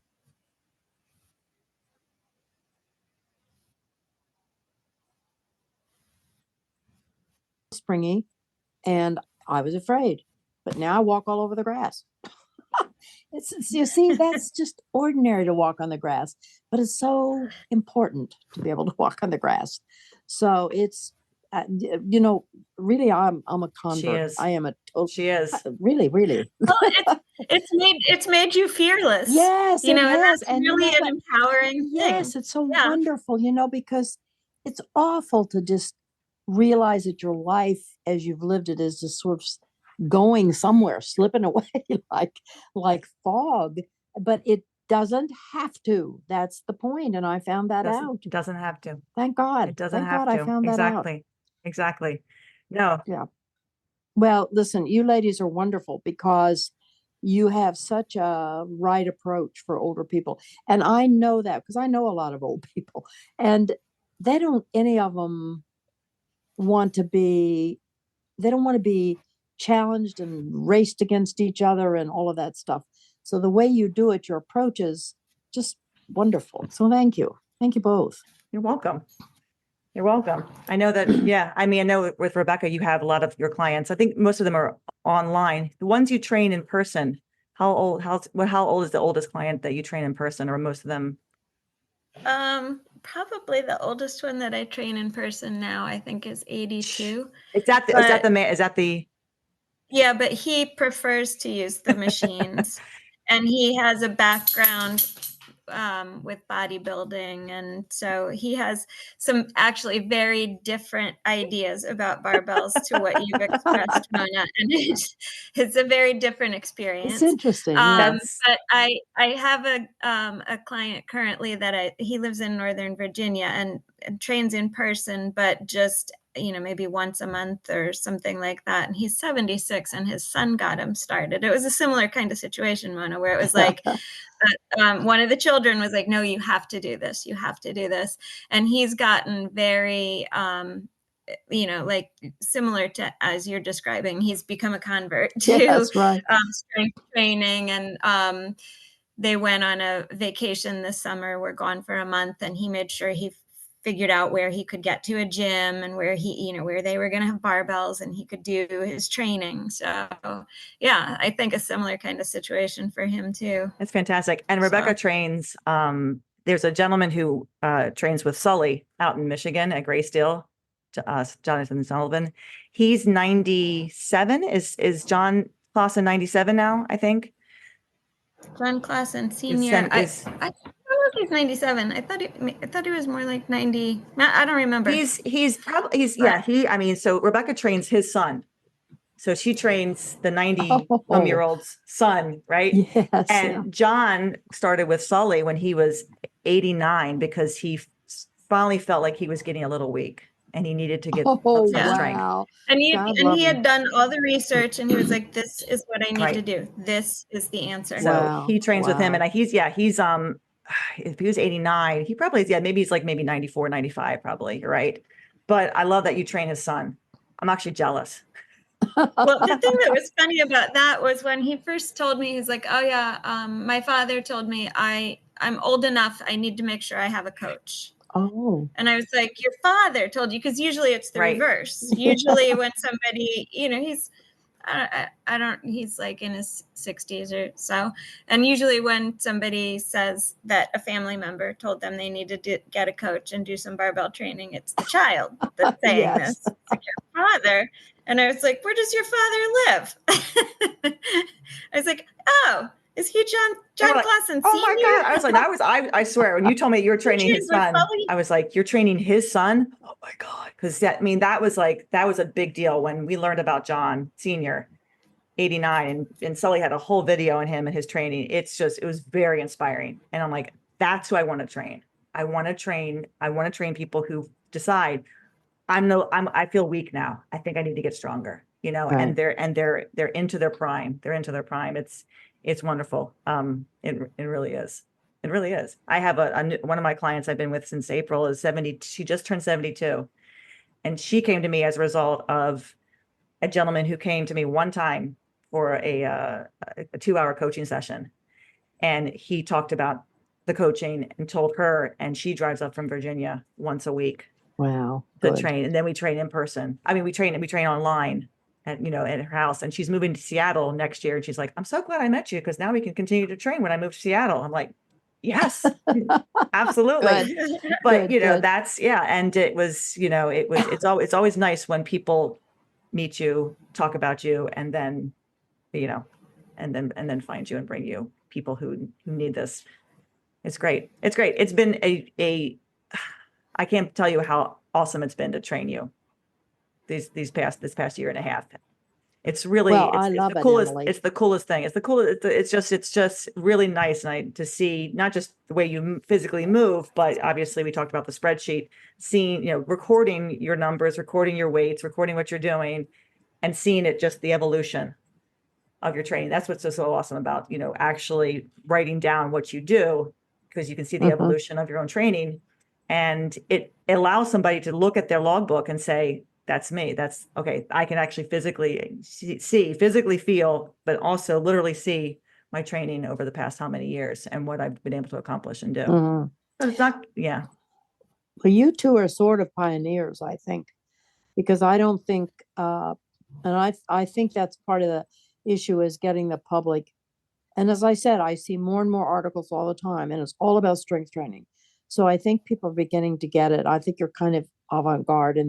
Springy, and I was afraid, but now I walk all over the grass. You see, that's just ordinary to walk on the grass, but it's so important to be able to walk on the grass. So it's, really, I'm a convert. is. I am she is. Really. Well, it's made you fearless. Yes, it has. That's really an empowering thing. Yes, it's so wonderful, because it's awful to just realize that your life as you've lived it is just sort of going somewhere, slipping away like fog. But it doesn't have to. That's the point. And I found that out. It doesn't have to. Thank God. It doesn't Thank have God to. I found that out. Exactly. No. Yeah. Well, listen, you ladies are wonderful because you have such a right approach for older people. And I know that because I know a lot of old people, and any of them want to be, they don't want to be challenged and raced against each other and all of that stuff. So the way you do it, your approach is just wonderful. So thank you. Thank you both. You're welcome. You're welcome. I know that, I know with Rebecca, you have a lot of your clients. I think most of them are online. The ones you train in person, how old is the oldest client that you train in person, or most of them? Probably the oldest one that I train in person now, I think, is 82. Is that the man? Is that the? Yeah, but he prefers to use the machines, and he has a background with bodybuilding, and so he has some actually very different ideas about barbells to what you've expressed, Mona, and it's a very different experience. It's interesting. But I have a client currently that he lives in Northern Virginia and trains in person, but just maybe once a month or something like that. And he's 76, and his son got him started. It was a similar kind of situation, Mona, where it was like one of the children was like, no, you have to do this. You have to do this. And he's gotten very, like similar to as you're describing, he's become a convert to strength training. And they went on a vacation this summer. We're gone for a month, and he made sure he figured out where he could get to a gym and where where they were going to have barbells and he could do his training. So yeah, I think a similar kind of situation for him too. That's fantastic. And Rebecca trains, there's a gentleman who trains with Sully out in Michigan at Graysdale, Jonathan Sullivan. He's 97. Is John Clausen 97 now, I think? John Clausen Senior. I don't know if he's 97. I thought he was more like 90. I don't remember. So Rebecca trains his son. So she trains the 90-year-old's son, right? Yes. And John started with Sully when he was 89 because he finally felt like he was getting a little weak and he needed to get some strength. And he had done all the research, and he was like, this is what I need to do. This is the answer. So he trains with him, and he's if he was 89, he probably is, maybe he's like maybe 94, 95, probably. You're right. But I love that you train his son. I'm actually jealous. Well, the thing that was funny about that was when he first told me, he's like, oh yeah, my father told me I'm old enough. I need to make sure I have a coach. Oh. And I was like, your father told you? Because usually it's the reverse. Usually when somebody, I don't, he's like in his 60s or so. And usually when somebody says that a family member told them they needed to get a coach and do some barbell training, it's the child that's saying Yes. this to your father. And I was like, where does your father live? I was like, oh, is he John Like, Clausen oh my Sr.? God. I was like, I swear, when you told me you were training his son, I was like, you're training his son? Oh my God. Because that, I mean, that was a big deal when we learned about John Sr. 89 and Sully had a whole video on him and his training. It was very inspiring. And I'm like, that's who I want to train. I want to train people who decide I feel weak now. I think I need to get stronger, Right. and they're into their prime. They're into their prime. It's wonderful. It really is. It really is. I have one of my clients I've been with since April is 70. She just turned 72. And she came to me as a result of a gentleman who came to me one time for a 2-hour coaching session. And he talked about the coaching and told her, and she drives up from Virginia once a week Wow. to Good. train. And then we train in person. I mean, we train online at her house, and she's moving to Seattle next year. And she's like, I'm so glad I met you, because now we can continue to train when I move to Seattle. I'm like, yes, absolutely. Good. But Good. that's, yeah. And it was, it's always nice when people meet you, talk about you, and then, and then find you and bring you people who need this. It's great. It's great. It's been I can't tell you how awesome it's been to train you this past year and a half. It's really, Well, I it's love the it, coolest. Emily. It's the coolest thing. It's the coolest. It's just really nice. And to see not just the way you physically move, but obviously we talked about the spreadsheet, seeing, recording your numbers, recording your weights, recording what you're doing, and seeing it, just the evolution of your training. That's what's so awesome about, actually writing down what you do, because you can see the Mhm. evolution of your own training. And it allows somebody to look at their logbook and say, that's me. That's okay. I can actually physically physically feel, but also literally see my training over the past how many years and what I've been able to accomplish and do. Mhm. But it's not, yeah. Well, you two are sort of pioneers, I think, because I don't think, and I think that's part of the issue is getting the public. And as I said, I see more and more articles all the time, and it's all about strength training. So I think people are beginning to get it. I think you're kind of avant-garde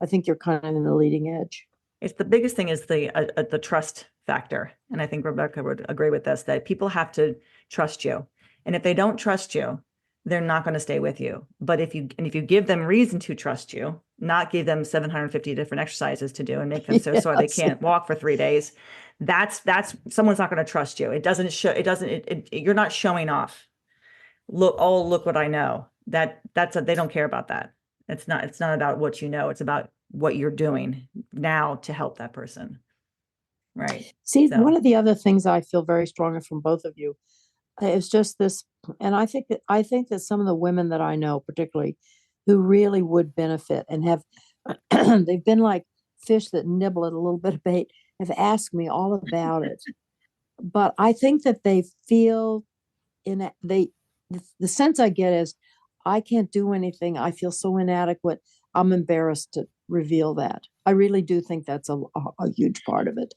I think you're kind of in the leading edge. It's the biggest thing is the trust factor. And I think Rebecca would agree with us that people have to trust you. And if they don't trust you, they're not going to stay with you. But if you give them reason to trust you, not give them 750 different exercises to do and make them so sore they can't walk for 3 days, that's someone's not going to trust you. It doesn't show, you're not showing off. Look what I know. They don't care about that. It's not about what you know. It's about what you're doing now to help that person. Right. See, So. one of the other things I feel very strongly from both of you is just this, and I think that some of the women that I know, particularly, who really would benefit and have, they've been like fish that nibble at a little bit of bait, have asked me all about it. But I think that they feel the sense I get is I can't do anything. I feel so inadequate. I'm embarrassed to reveal that. I really do think that's a huge part of it.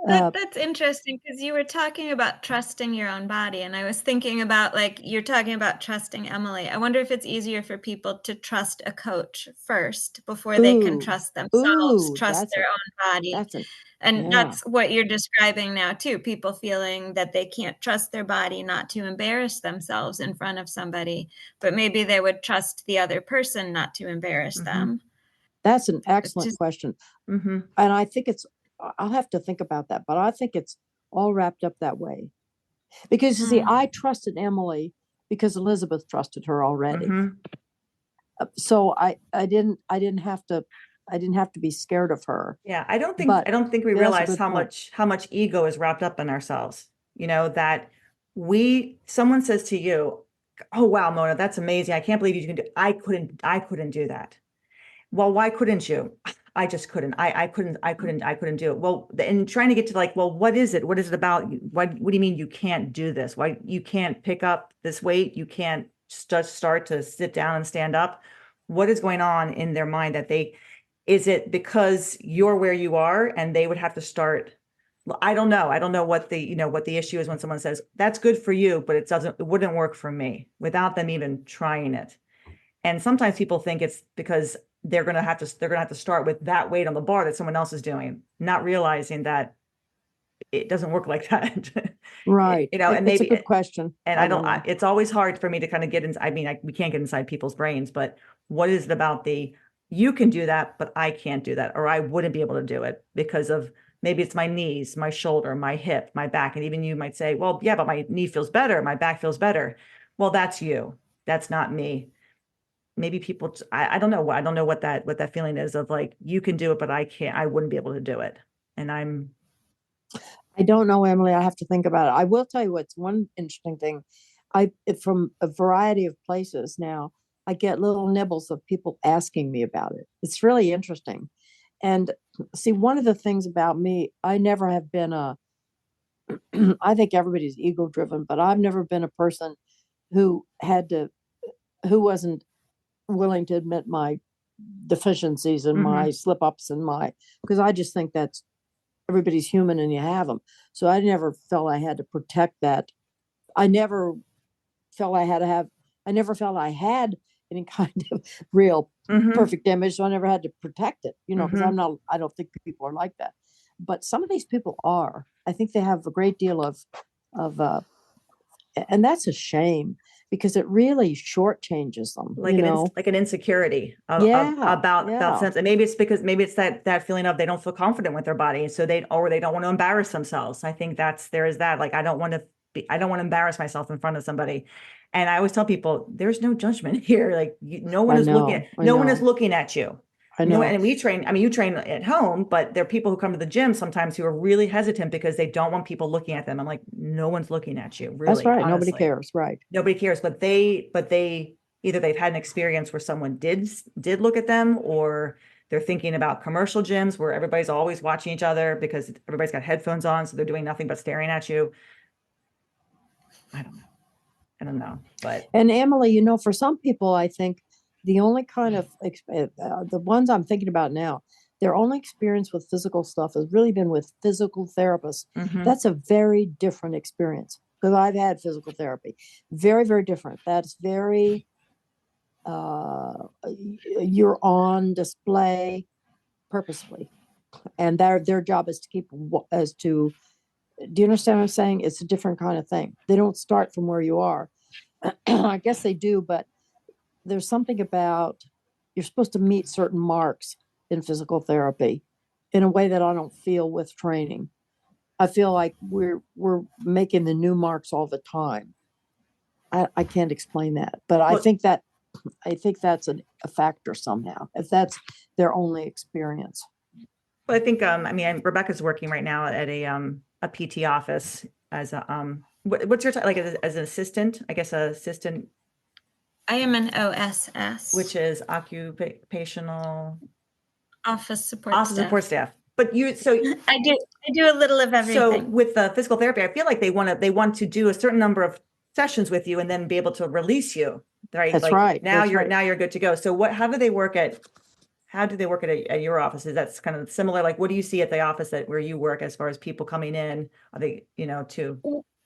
That's interesting, because you were talking about trusting your own body, and I was thinking about, like, you're talking about trusting Emily. I wonder if it's easier for people to trust a coach first before they can trust themselves, trust their own body. And that's what you're describing now too. People feeling that they can't trust their body not to embarrass themselves in front of somebody, but maybe they would trust the other person not to embarrass them. That's an excellent question. And I think I'll have to think about that, but I think it's all wrapped up that way. Because you see, I trusted Emily because Elizabeth trusted her already. So I didn't have to be scared of her. Yeah, I don't think we realize how much ego is wrapped up in ourselves. That someone says to you, "Oh wow, Mona, that's amazing. I can't believe you can do." I couldn't do that. Well, why couldn't you? I just couldn't. I couldn't do it. Well, and trying to get to like, well, what is it? What is it about? What do you mean you can't do this? Why you can't pick up this weight? You can't just start to sit down and stand up? What is going on in their mind that is it because you're where you are and they would have to start? I don't know. I don't know what the issue is when someone says that's good for you, but it wouldn't work for me without them even trying it. And sometimes people think it's because they're going to have to start with that weight on the bar that someone else is doing, not realizing that it doesn't work like that. Right. And It's a maybe, good question. and I don't know. it's always hard for me to kind of get in. I mean, we can't get inside people's brains, but what is it about you can do that, but I can't do that, or I wouldn't be able to do it because of maybe it's my knees, my shoulder, my hip, my back. And even you might say, well, yeah, but my knee feels better. My back feels better. Well, that's you. That's not me. Maybe people, I don't know. I don't know what that feeling is of like, you can do it, but I can't, I wouldn't be able to do it. And I don't know, Emily. I have to think about it. I will tell you what's one interesting thing. From a variety of places now, I get little nibbles of people asking me about it. It's really interesting. And see, one of the things about me, I never have been I think everybody's ego driven, but I've never been a person who who wasn't willing to admit my deficiencies and my slip ups because I just think that's everybody's human and you have them. So I never felt I had to protect that. I never felt I had to have, I never felt I had any kind of real perfect image. So I never had to protect it, because I don't think people are like that. But some of these people are. I think they have a great deal of and that's a shame because it really shortchanges them, like an insecurity Yeah, about sense. And maybe it's that feeling of they don't feel confident with their body. So they don't want to embarrass themselves. I think there is that, like, I don't want to embarrass myself in front of somebody. And I always tell people, there's no judgment here. Like no one is looking at you. I know. And we train, I mean, you train at home, but there are people who come to the gym sometimes who are really hesitant because they don't want people looking at them. I'm like, no one's looking at you, really. That's right. Honestly. Nobody cares. Right. Nobody cares, but they either they've had an experience where someone did look at them, or they're thinking about commercial gyms where everybody's always watching each other because everybody's got headphones on, so they're doing nothing but staring at you. I don't know, but And Emily, for some people, I think the only kind of the ones I'm thinking about now, their only experience with physical stuff has really been with physical therapists. That's a very different experience because I've had physical therapy. Very, very different. That's very you're on display purposefully, and their job is to do you understand what I'm saying? It's a different kind of thing. They don't start from where you are. I guess they do, but there's something about you're supposed to meet certain marks in physical therapy in a way that I don't feel with training. I feel like we're making the new marks all the time. I can't explain that, but I think that's a factor somehow, if that's their only experience. Well, I think I mean, Rebecca's working right now at a PT office as a what's your like as an assistant? I guess assistant. I am an OSS, which is occupational office support staff. But I do a little of everything. So with the physical therapy, I feel like they want to do a certain number of sessions with you and then be able to release you. Right. That's right. Now you're good to go. So how do they work at your offices? That's kind of similar. Like, what do you see at the office where you work as far as people coming in? Are they, to?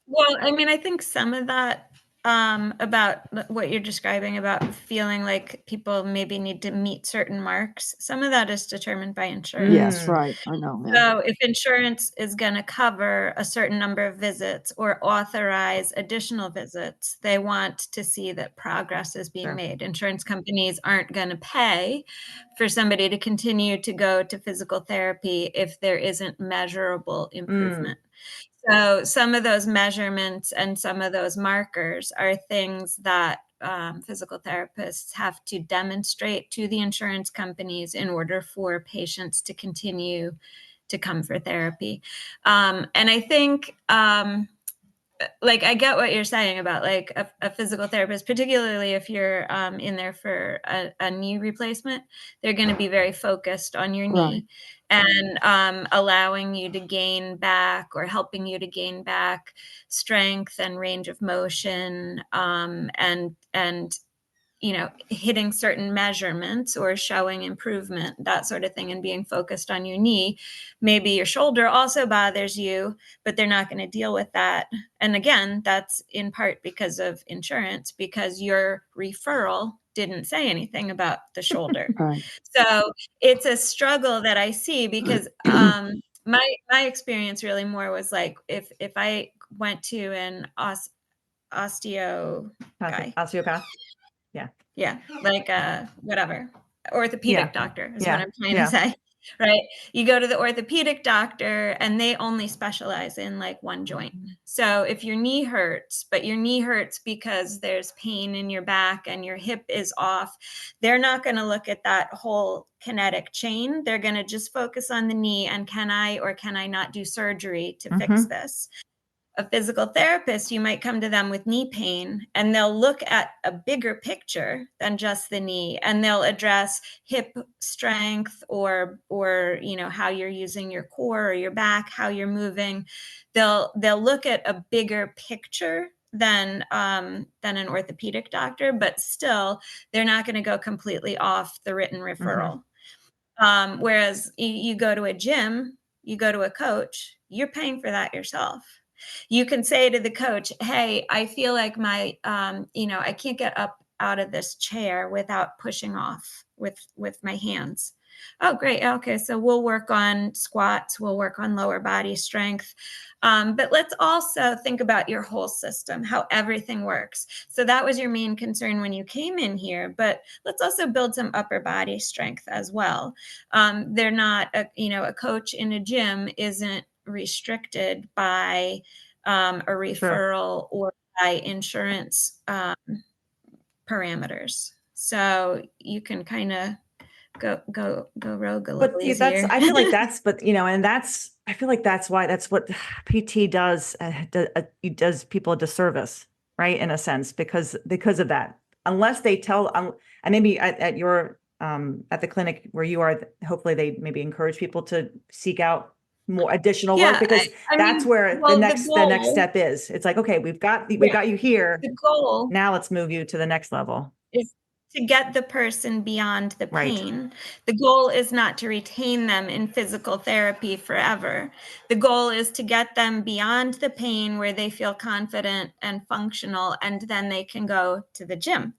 Well, I mean, I think some of that about what you're describing about feeling like people maybe need to meet certain marks, some of that is determined by insurance. Yes, right. I know. Yeah. So if insurance is going to cover a certain number of visits or authorize additional visits, they want to see that progress is being made. Insurance companies aren't going to pay for somebody to continue to go to physical therapy if there isn't measurable improvement. So some of those measurements and some of those markers are things that physical therapists have to demonstrate to the insurance companies in order for patients to continue to come for therapy. And I think like I get what you're saying about like a physical therapist, particularly if you're in there for a knee replacement, they're going to be very focused on your knee and allowing you to gain back or helping you to gain back strength and range of motion and hitting certain measurements or showing improvement, that sort of thing, and being focused on your knee. Maybe your shoulder also bothers you, but they're not going to deal with that. And again, that's in part because of insurance, because your referral didn't say anything about the shoulder. Right. So it's a struggle that I see, because my experience really more was like, if I went to an osteo guy. Osteopath. Yeah. Yeah. Like whatever. Orthopedic doctor is what I'm trying to say. Right. You go to the orthopedic doctor and they only specialize in like one joint. So if your knee hurts, but your knee hurts because there's pain in your back and your hip is off, they're not going to look at that whole kinetic chain. They're going to just focus on the knee and can I or can I not do surgery to fix this? A physical therapist, you might come to them with knee pain and they'll look at a bigger picture than just the knee, and they'll address hip strength or how you're using your core or your back, how you're moving. They'll look at a bigger picture than an orthopedic doctor, but still they're not going to go completely off the written referral. Whereas you go to a gym, you go to a coach, you're paying for that yourself. You can say to the coach, hey, I feel like my, I can't get up out of this chair without pushing off with my hands. Oh, great. Okay. So we'll work on squats. We'll work on lower body strength. But let's also think about your whole system, how everything works. So that was your main concern when you came in here, but let's also build some upper body strength as well. They're not, a coach in a gym isn't restricted by a referral or by insurance parameters. So you can kind of go rogue a little easier. I feel like I feel like that's what PT does. It does people a disservice, right? In a sense, because of that, unless they tell, and maybe at your, at the clinic where you are, hopefully they maybe encourage people to seek out more additional work, because that's where the next step is. It's like, okay, we've got you here. The goal now, let's move you to the next level. Is to get the person beyond the pain. Right. The goal is not to retain them in physical therapy forever. The goal is to get them beyond the pain where they feel confident and functional, and then they can go to the gym.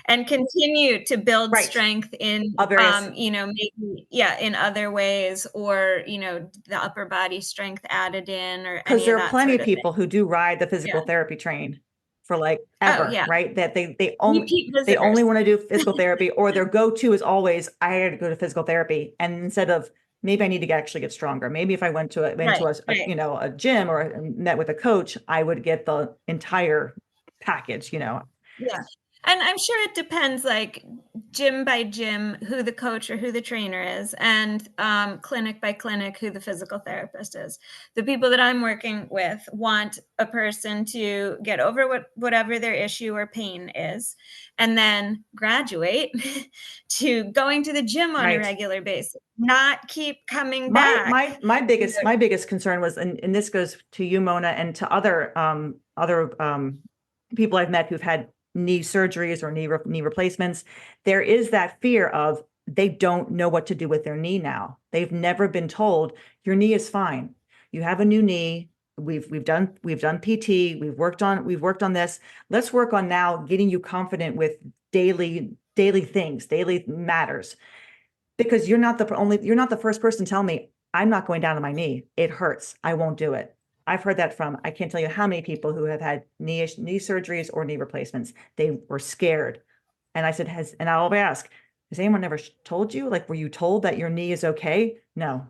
and continue to build strength in maybe in other ways, or the upper body strength added in, or because there are plenty of people who do ride the physical therapy train for like ever, right? That they only want to do physical therapy, or their go-to is always, I had to go to physical therapy, and instead of maybe I need to actually get stronger. Maybe if I went to a gym or met with a coach, I would get the entire package, Yeah. And I'm sure it depends, like gym by gym, who the coach or who the trainer is, and clinic by clinic, who the physical therapist is. The people that I'm working with want a person to get over whatever their issue or pain is, and then graduate to going to the gym on a regular basis, not keep coming back. My biggest concern was, and this goes to you, Mona, and to other people I've met who've had knee surgeries or knee replacements. There is that fear of they don't know what to do with their knee now. They've never been told your knee is fine. You have a new knee. We've done PT. We've worked on this. Let's work on now getting you confident with daily things, daily matters. Because you're not the first person to tell me, I'm not going down on my knee. It hurts. I won't do it. I've heard that from, I can't tell you how many people who have had knee surgeries or knee replacements. They were scared. And I said, and I'll ask, has anyone ever told you? Like, were you told that your knee is okay? No.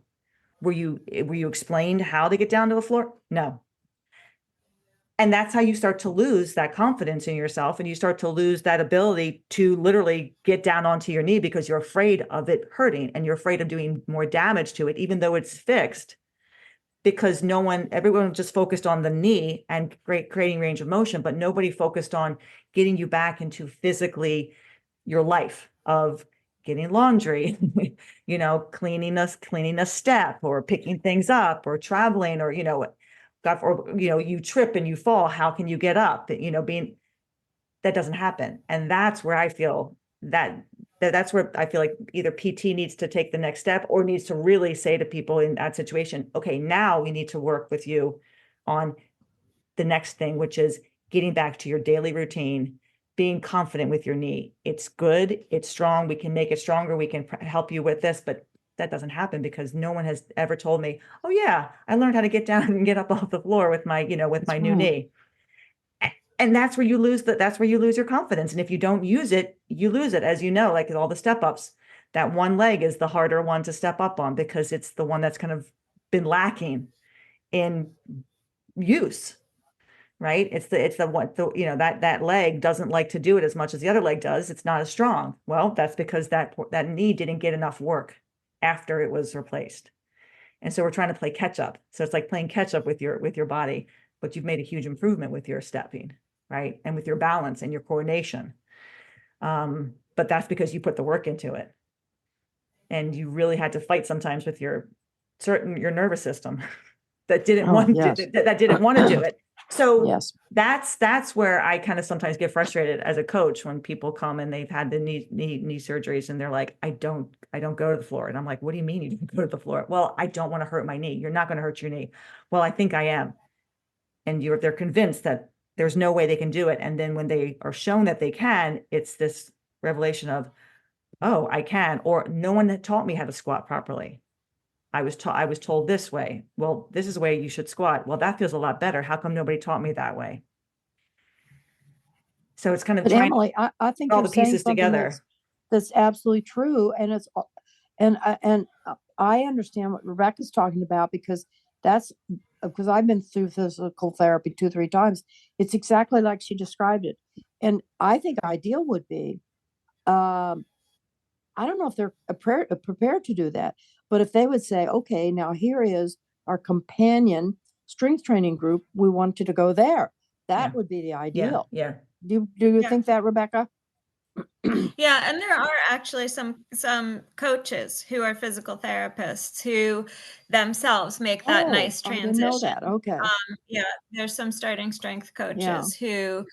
Were you explained how to get down to the floor? No. And that's how you start to lose that confidence in yourself, and you start to lose that ability to literally get down onto your knee because you're afraid of it hurting and you're afraid of doing more damage to it, even though it's fixed. Because everyone just focused on the knee and creating range of motion, but nobody focused on getting you back into physically your life of getting laundry, cleaning a step, or picking things up, or traveling, or, you trip and you fall. How can you get up? that doesn't happen. And that's where I feel that's where I feel like either PT needs to take the next step or needs to really say to people in that situation, okay, now we need to work with you on the next thing, which is getting back to your daily routine, being confident with your knee. It's good, it's strong, we can make it stronger, we can help you with this, but that doesn't happen because no one has ever told me, oh yeah, I learned how to get down and get up off the floor with my, with my new knee. And that's where you lose that's where you lose your confidence. And if you don't use it, you lose it, as you know, like all the step ups. That one leg is the harder one to step up on because it's the one that's kind of been lacking in use, right? It's the one, that leg doesn't like to do it as much as the other leg does. It's not as strong. Well, that's because that knee didn't get enough work after it was replaced. And so we're trying to play catch up. So it's like playing catch up with your body, but you've made a huge improvement with your stepping, right? And with your balance and your coordination. But that's because you put the work into it. And you really had to fight sometimes with your nervous system that didn't want to do it. So yes, that's where I kind of sometimes get frustrated as a coach when people come and they've had the knee surgeries and they're like, I don't go to the floor. And I'm like, what do you mean you don't go to the floor? Well, I don't want to hurt my knee. You're not going to hurt your knee. Well, I think I am. And they're convinced that there's no way they can do it. And then when they are shown that they can, it's this revelation of, oh, I can, or no one had taught me how to squat properly. I was told this way. Well, this is the way you should squat. Well, that feels a lot better. How come nobody taught me that way? So it's kind of trying Emily, I think all you're the pieces saying together. That's absolutely true. And I understand what Rebecca's talking about because I've been through physical therapy 2-3 times. It's exactly like she described it. And I think ideal would be, I don't know if they're prepared to do that, but if they would say, okay, now here is our companion strength training group. We want you to go there. That would be the ideal. Yeah. Do you think that, Rebecca? Yeah, and there are actually some coaches who are physical therapists who themselves make that nice transition. I didn't know that. Okay. Yeah, there's some starting strength coaches who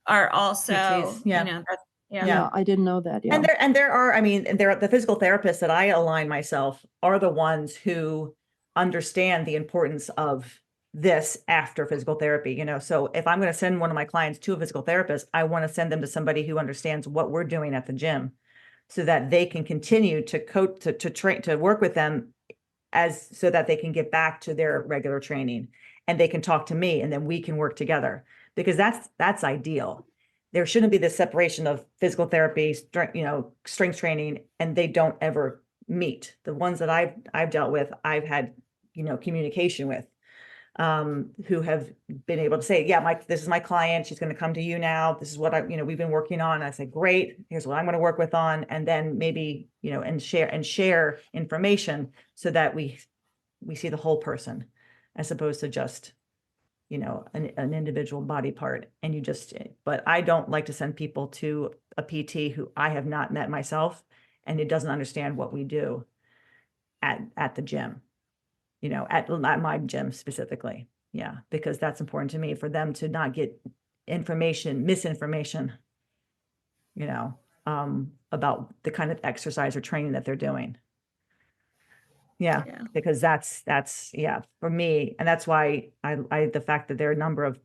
are also, PTs, yeah, I didn't know that. Yeah. And there are, I mean, the physical therapists that I align myself are the ones who understand the importance of this after physical therapy, so if I'm going to send one of my clients to a physical therapist, I want to send them to somebody who understands what we're doing at the gym so that they can continue to coach, to train, to work with them so that they can get back to their regular training and they can talk to me and then we can work together because that's ideal. There shouldn't be this separation of physical therapy, strength training, and they don't ever meet. The ones that I've dealt with, I've had, communication with, who have been able to say, yeah, this is my client. She's going to come to you now. This is what we've been working on. I say, great, here's what I'm going to work with on. And then maybe, and share information so that we see the whole person as opposed to just, an individual body part. And but I don't like to send people to a PT who I have not met myself and it doesn't understand what we do at the gym. At my gym specifically. Yeah, because that's important to me for them to not get misinformation, about the kind of exercise or training that they're doing. Yeah. Because that's for me. And that's why the fact that there are a number of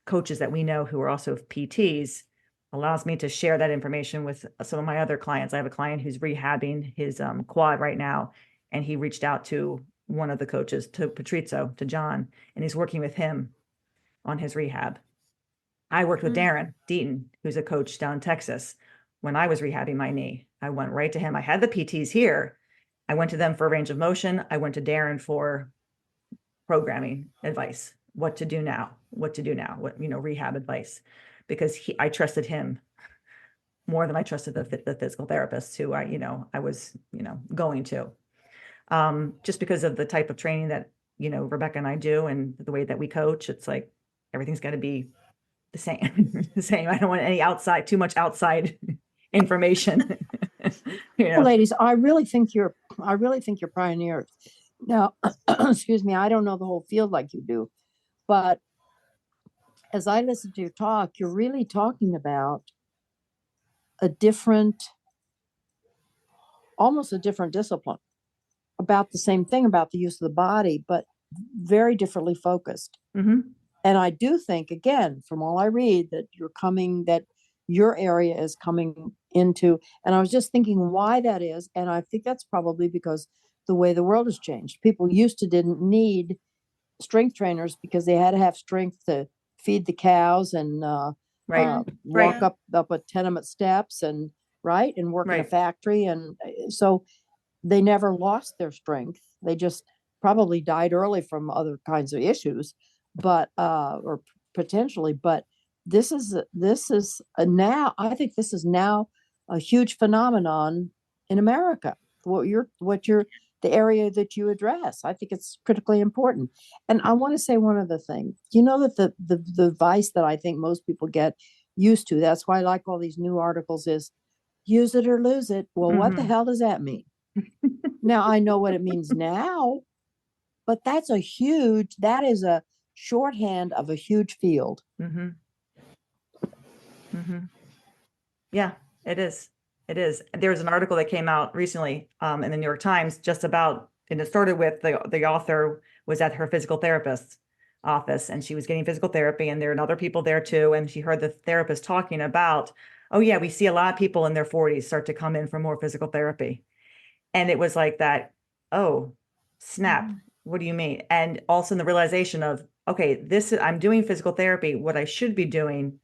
coaches that we know who are also PTs allows me to share that information with some of my other clients. I have a client who's rehabbing his quad right now, and he reached out to one of the coaches, to Patrizio, to John, and he's working with him on his rehab. I worked with Darren Deaton, who's a coach down in Texas. When I was rehabbing my knee, I went right to him. I had the PTs here. I went to them for range of motion. I went to Darren for programming advice, what to do now, what rehab advice, because I trusted him more than I trusted the physical therapist who I was, going to. Just because of the type of training that, Rebecca and I do and the way that we coach, it's like, everything's got to be the same, I don't want too much outside information. Well, ladies, I really think you're pioneers. Now, excuse me, I don't know the whole field like you do, but as I listen to your talk, you're really talking about a different, almost a different discipline, about the same thing, about the use of the body, but very differently focused. Mm-hmm. And I do think, again, from all I read, that that your area is coming into, and I was just thinking why that is. And I think that's probably because the way the world has changed. People used to didn't need strength trainers because they had to have strength to feed the cows and Right. walk Yeah. up a tenement steps and work in a Right. factory. And so they never lost their strength. They just probably died early from other kinds of issues, but or potentially. But this is now. I think this is now a huge phenomenon in America. What you're the area that you address. I think it's critically important. And I want to say one other thing. You know that the advice that I think most people get used to. That's why I like all these new articles. Is use it or lose it. Well, what the Mm-hmm. hell does that mean? Now I know what it means now, but that is a shorthand of a huge field. Mm-hmm. Mm-hmm. Yeah, it is. It is. There's an article that came out recently in the New York Times just about, and it started with the author was at her physical therapist's office and she was getting physical therapy and there are other people there too. And she heard the therapist talking about, oh yeah, we see a lot of people in their 40s start to come in for more physical therapy. And it was like that, oh, snap. Mhm. What do you mean? And also in the realization of, okay, I'm doing physical therapy. What I should be doing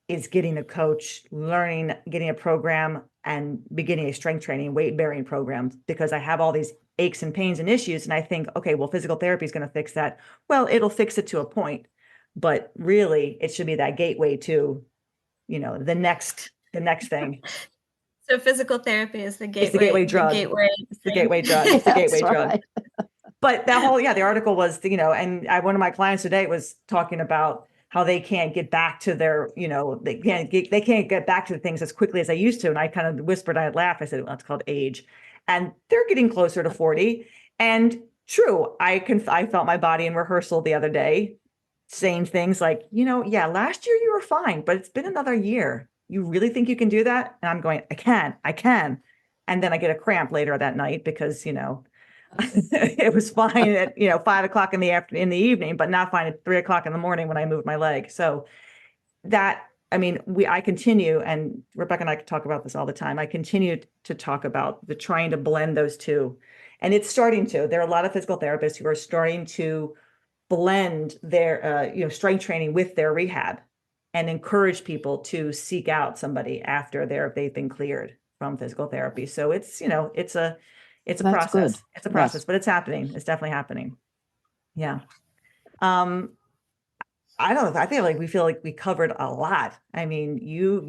is getting a coach, learning, getting a program, and beginning a strength training, weight bearing program, because I have all these aches and pains and issues. And I think, okay, well, physical therapy is going to fix that. Well, it'll fix it to a point, but really it should be that gateway to, the next thing. So physical therapy is the It's the gateway gateway, drug. It's the gateway drug. It's the gateway drug. Right. But that whole, the article was, and one of my clients today was talking about how they can't get back to their, they can't get back to things as quickly as they used to. And I kind of whispered, I laughed. I said, well, it's called age. And they're getting closer to 40. And true, I felt my body in rehearsal the other day saying things like, yeah, last year you were fine, but it's been another year. You really think you can do that? And I'm going, I can. And then I get a cramp later that night because, it was fine at 5 o'clock in the evening, but not fine at 3 o'clock in the morning when I moved my leg. So I continue, and Rebecca and I talk about this all the time. I continue to talk about the trying to blend those two, and it's starting to. There are a lot of physical therapists who are starting to blend their strength training with their rehab, and encourage people to seek out somebody after they've been cleared from physical therapy. So it's a That's process. good. It's a process, Yes. but it's happening. It's definitely happening. Yeah. Um, I don't know. I feel like we covered a lot. I mean, you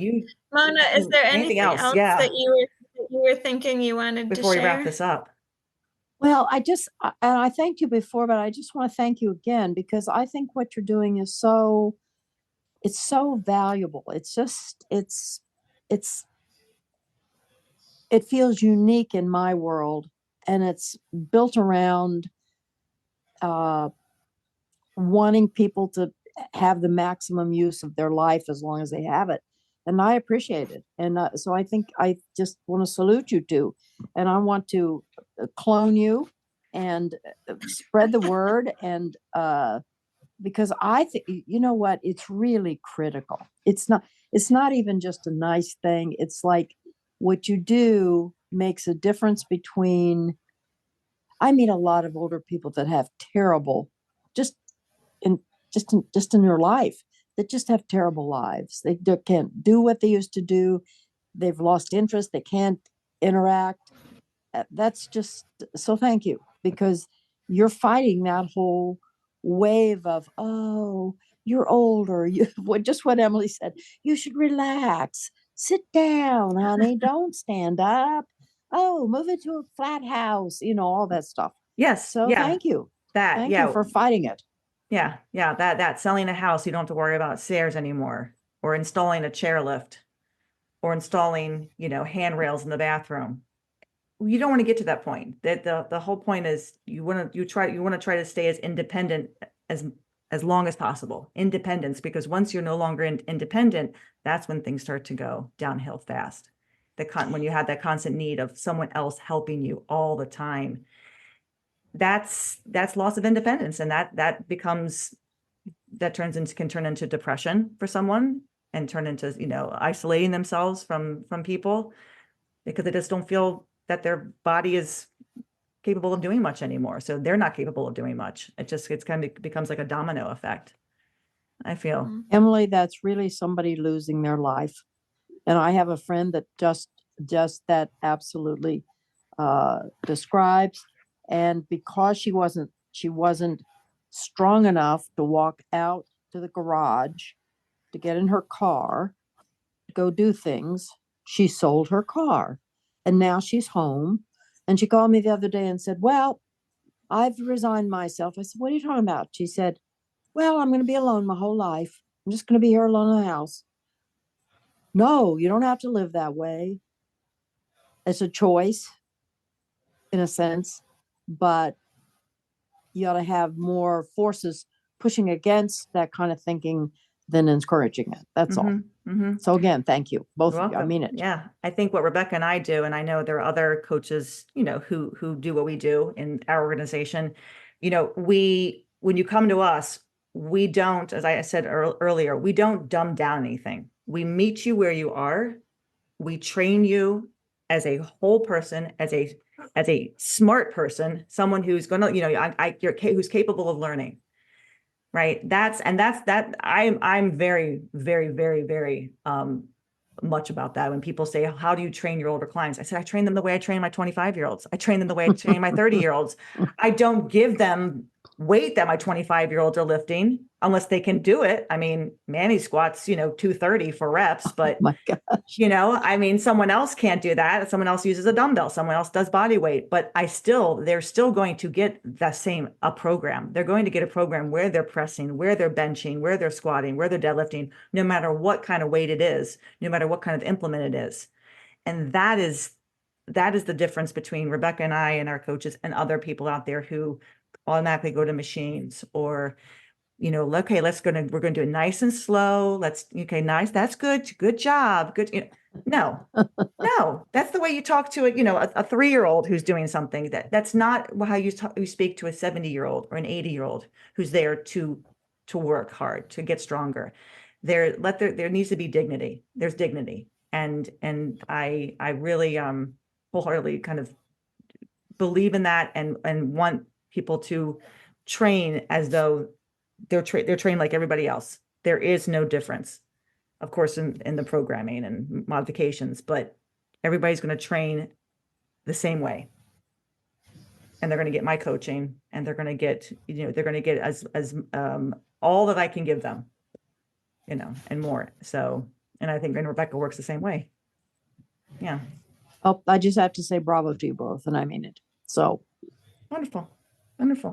Mona, is there anything anything else? else Yeah. that you were thinking you wanted to Before we wrap share? this up. Well, and I thanked you before, but I just want to thank you again because I think what you're doing is it's so valuable. It feels unique in my world, and it's built around uh, wanting people to have the maximum use of their life as long as they have it. And I appreciate it. And so I think I just want to salute you too. And I want to clone you and spread the word. And because I think, you know what, it's really critical. It's not even just a nice thing. It's like what you do makes a difference between, I meet a lot of older people that have terrible, just in just in their life, that just have terrible lives. They can't do what they used to do. They've lost interest. They can't interact. That's just so. Thank you, because you're fighting that whole wave of, oh, you're older. Just what Emily said. You should relax. Sit down, honey. Don't stand up. Oh, move into a flat house. All that stuff. Yes. So Yeah. thank you. That. Thank you Yeah. for fighting it. Yeah. Yeah. That selling a house, you don't have to worry about stairs anymore, or installing a chairlift, or installing, handrails in the bathroom. You don't want to get to that point. That the whole point is you want to try to stay as independent as long as possible. Independence, because once you're no longer independent, that's when things start to go downhill fast. When you have that constant need of someone else helping you all the time, that's loss of independence, and that can turn into depression for someone, and turn into, isolating themselves from people, because they just don't feel that their body is capable of doing much anymore. So they're not capable of doing much. It's kind of becomes like a domino effect, I feel. Emily, that's really somebody losing their life. And I have a friend that just that absolutely describes. And because she wasn't strong enough to walk out to the garage, to get in her car, to go do things, she sold her car. And now she's home. And she called me the other day and said, well, I've resigned myself. I said, what are you talking about? She said, well, I'm going to be alone my whole life. I'm just going to be here alone in the house. No, you don't have to live that way. It's a choice, in a sense, but you ought to have more forces pushing against that kind of thinking than encouraging it. That's all. So again, thank you, both of you. I mean it. Yeah, I think what Rebecca and I do, and I know there are other coaches, who do what we do in our organization. When you come to us, we don't, as I said earlier, we don't dumb down anything. We meet you where you are. We train you as a whole person, as a smart person, someone who's going to, who's capable of learning. Right. I'm very, very, very, very much about that. When people say, how do you train your older clients? I said, I train them the way I train my 25-year-olds. I train them the way I train my 30-year-olds. I don't give them weight that my 25-year-olds are lifting unless they can do it. I mean, Manny squats, 230 for reps, but My gosh. someone else can't do that. Someone else uses a dumbbell. Someone else does body weight, but they're still going to get a program. They're going to get a program where they're pressing, where they're benching, where they're squatting, where they're deadlifting, no matter what kind of weight it is, no matter what kind of implement it is. And that is the difference between Rebecca and I and our coaches and other people out there who automatically go to machines, or okay, we're going to do it nice and slow. Nice. That's good. Good job. Good. No, that's the way you talk to a 3-year-old who's doing something. That's not how you speak to a 70-year-old or an 80-year-old who's there to work hard, to get stronger. There needs to be dignity. There's dignity. And I really wholeheartedly kind of believe in that, and want people to train as though they're trained like everybody else. There is no difference, of course, in the programming and modifications, but everybody's going to train the same way, and they're going to get my coaching, and they're going to get as all that I can give them, and more. So, and I think Rebecca works the same way. Yeah. Oh, I just have to say bravo to you both, and I mean it. So Wonderful. Thank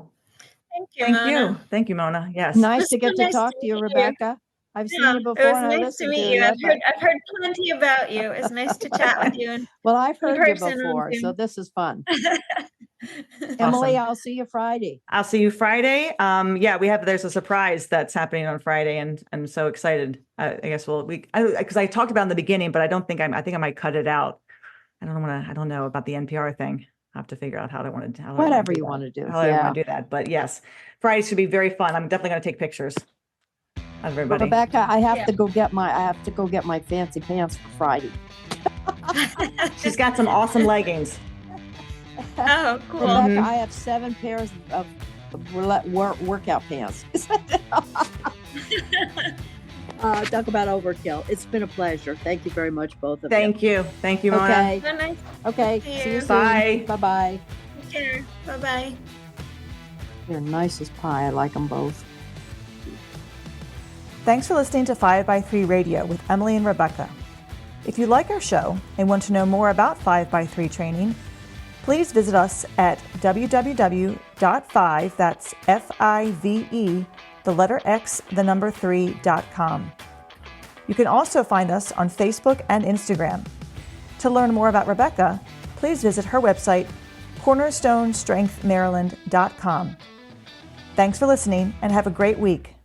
you, Mona. Thank you, Mona. Yes. Nice It's to get so to nice talk to to you, meet you. Rebecca. I've seen Yeah, you it before, was and I nice to listened meet to you. you. I've heard plenty about you. It's nice to chat with you. Well, I've in heard you person on before, so Zoom. this is fun. Emily, I'll see you Friday. I'll see you Friday. There's a surprise that's happening on Friday, and I'm so excited. I guess because I talked about it in the beginning, but I think I might cut it out. I don't know about the NPR thing. I have to figure out how I want to. Whatever you want to do. How I want to do that. But yes, Friday should be very fun. I'm definitely going to take pictures of everybody. Rebecca, I have to go get my fancy pants for Friday. She's got some awesome leggings. Oh, cool. Rebecca, I have 7 pairs of workout pants. Talk about overkill. It's been a pleasure. Thank you very much, both of you. Thank you, Mona. Okay. So nice. Okay. See See you you. soon. Bye. Bye-bye. Take care. Bye-bye. You're nice as pie. I like them both. Thanks for listening to 5x3 Radio with Emily and Rebecca. If you like our show and want to know more about 5x3 training, please visit us at www.5, that's FIVE, the letter X, the number 3.com. You can also find us on Facebook and Instagram. To learn more about Rebecca, please visit her website, cornerstonestrengthmaryland.com. Thanks for listening and have a great week.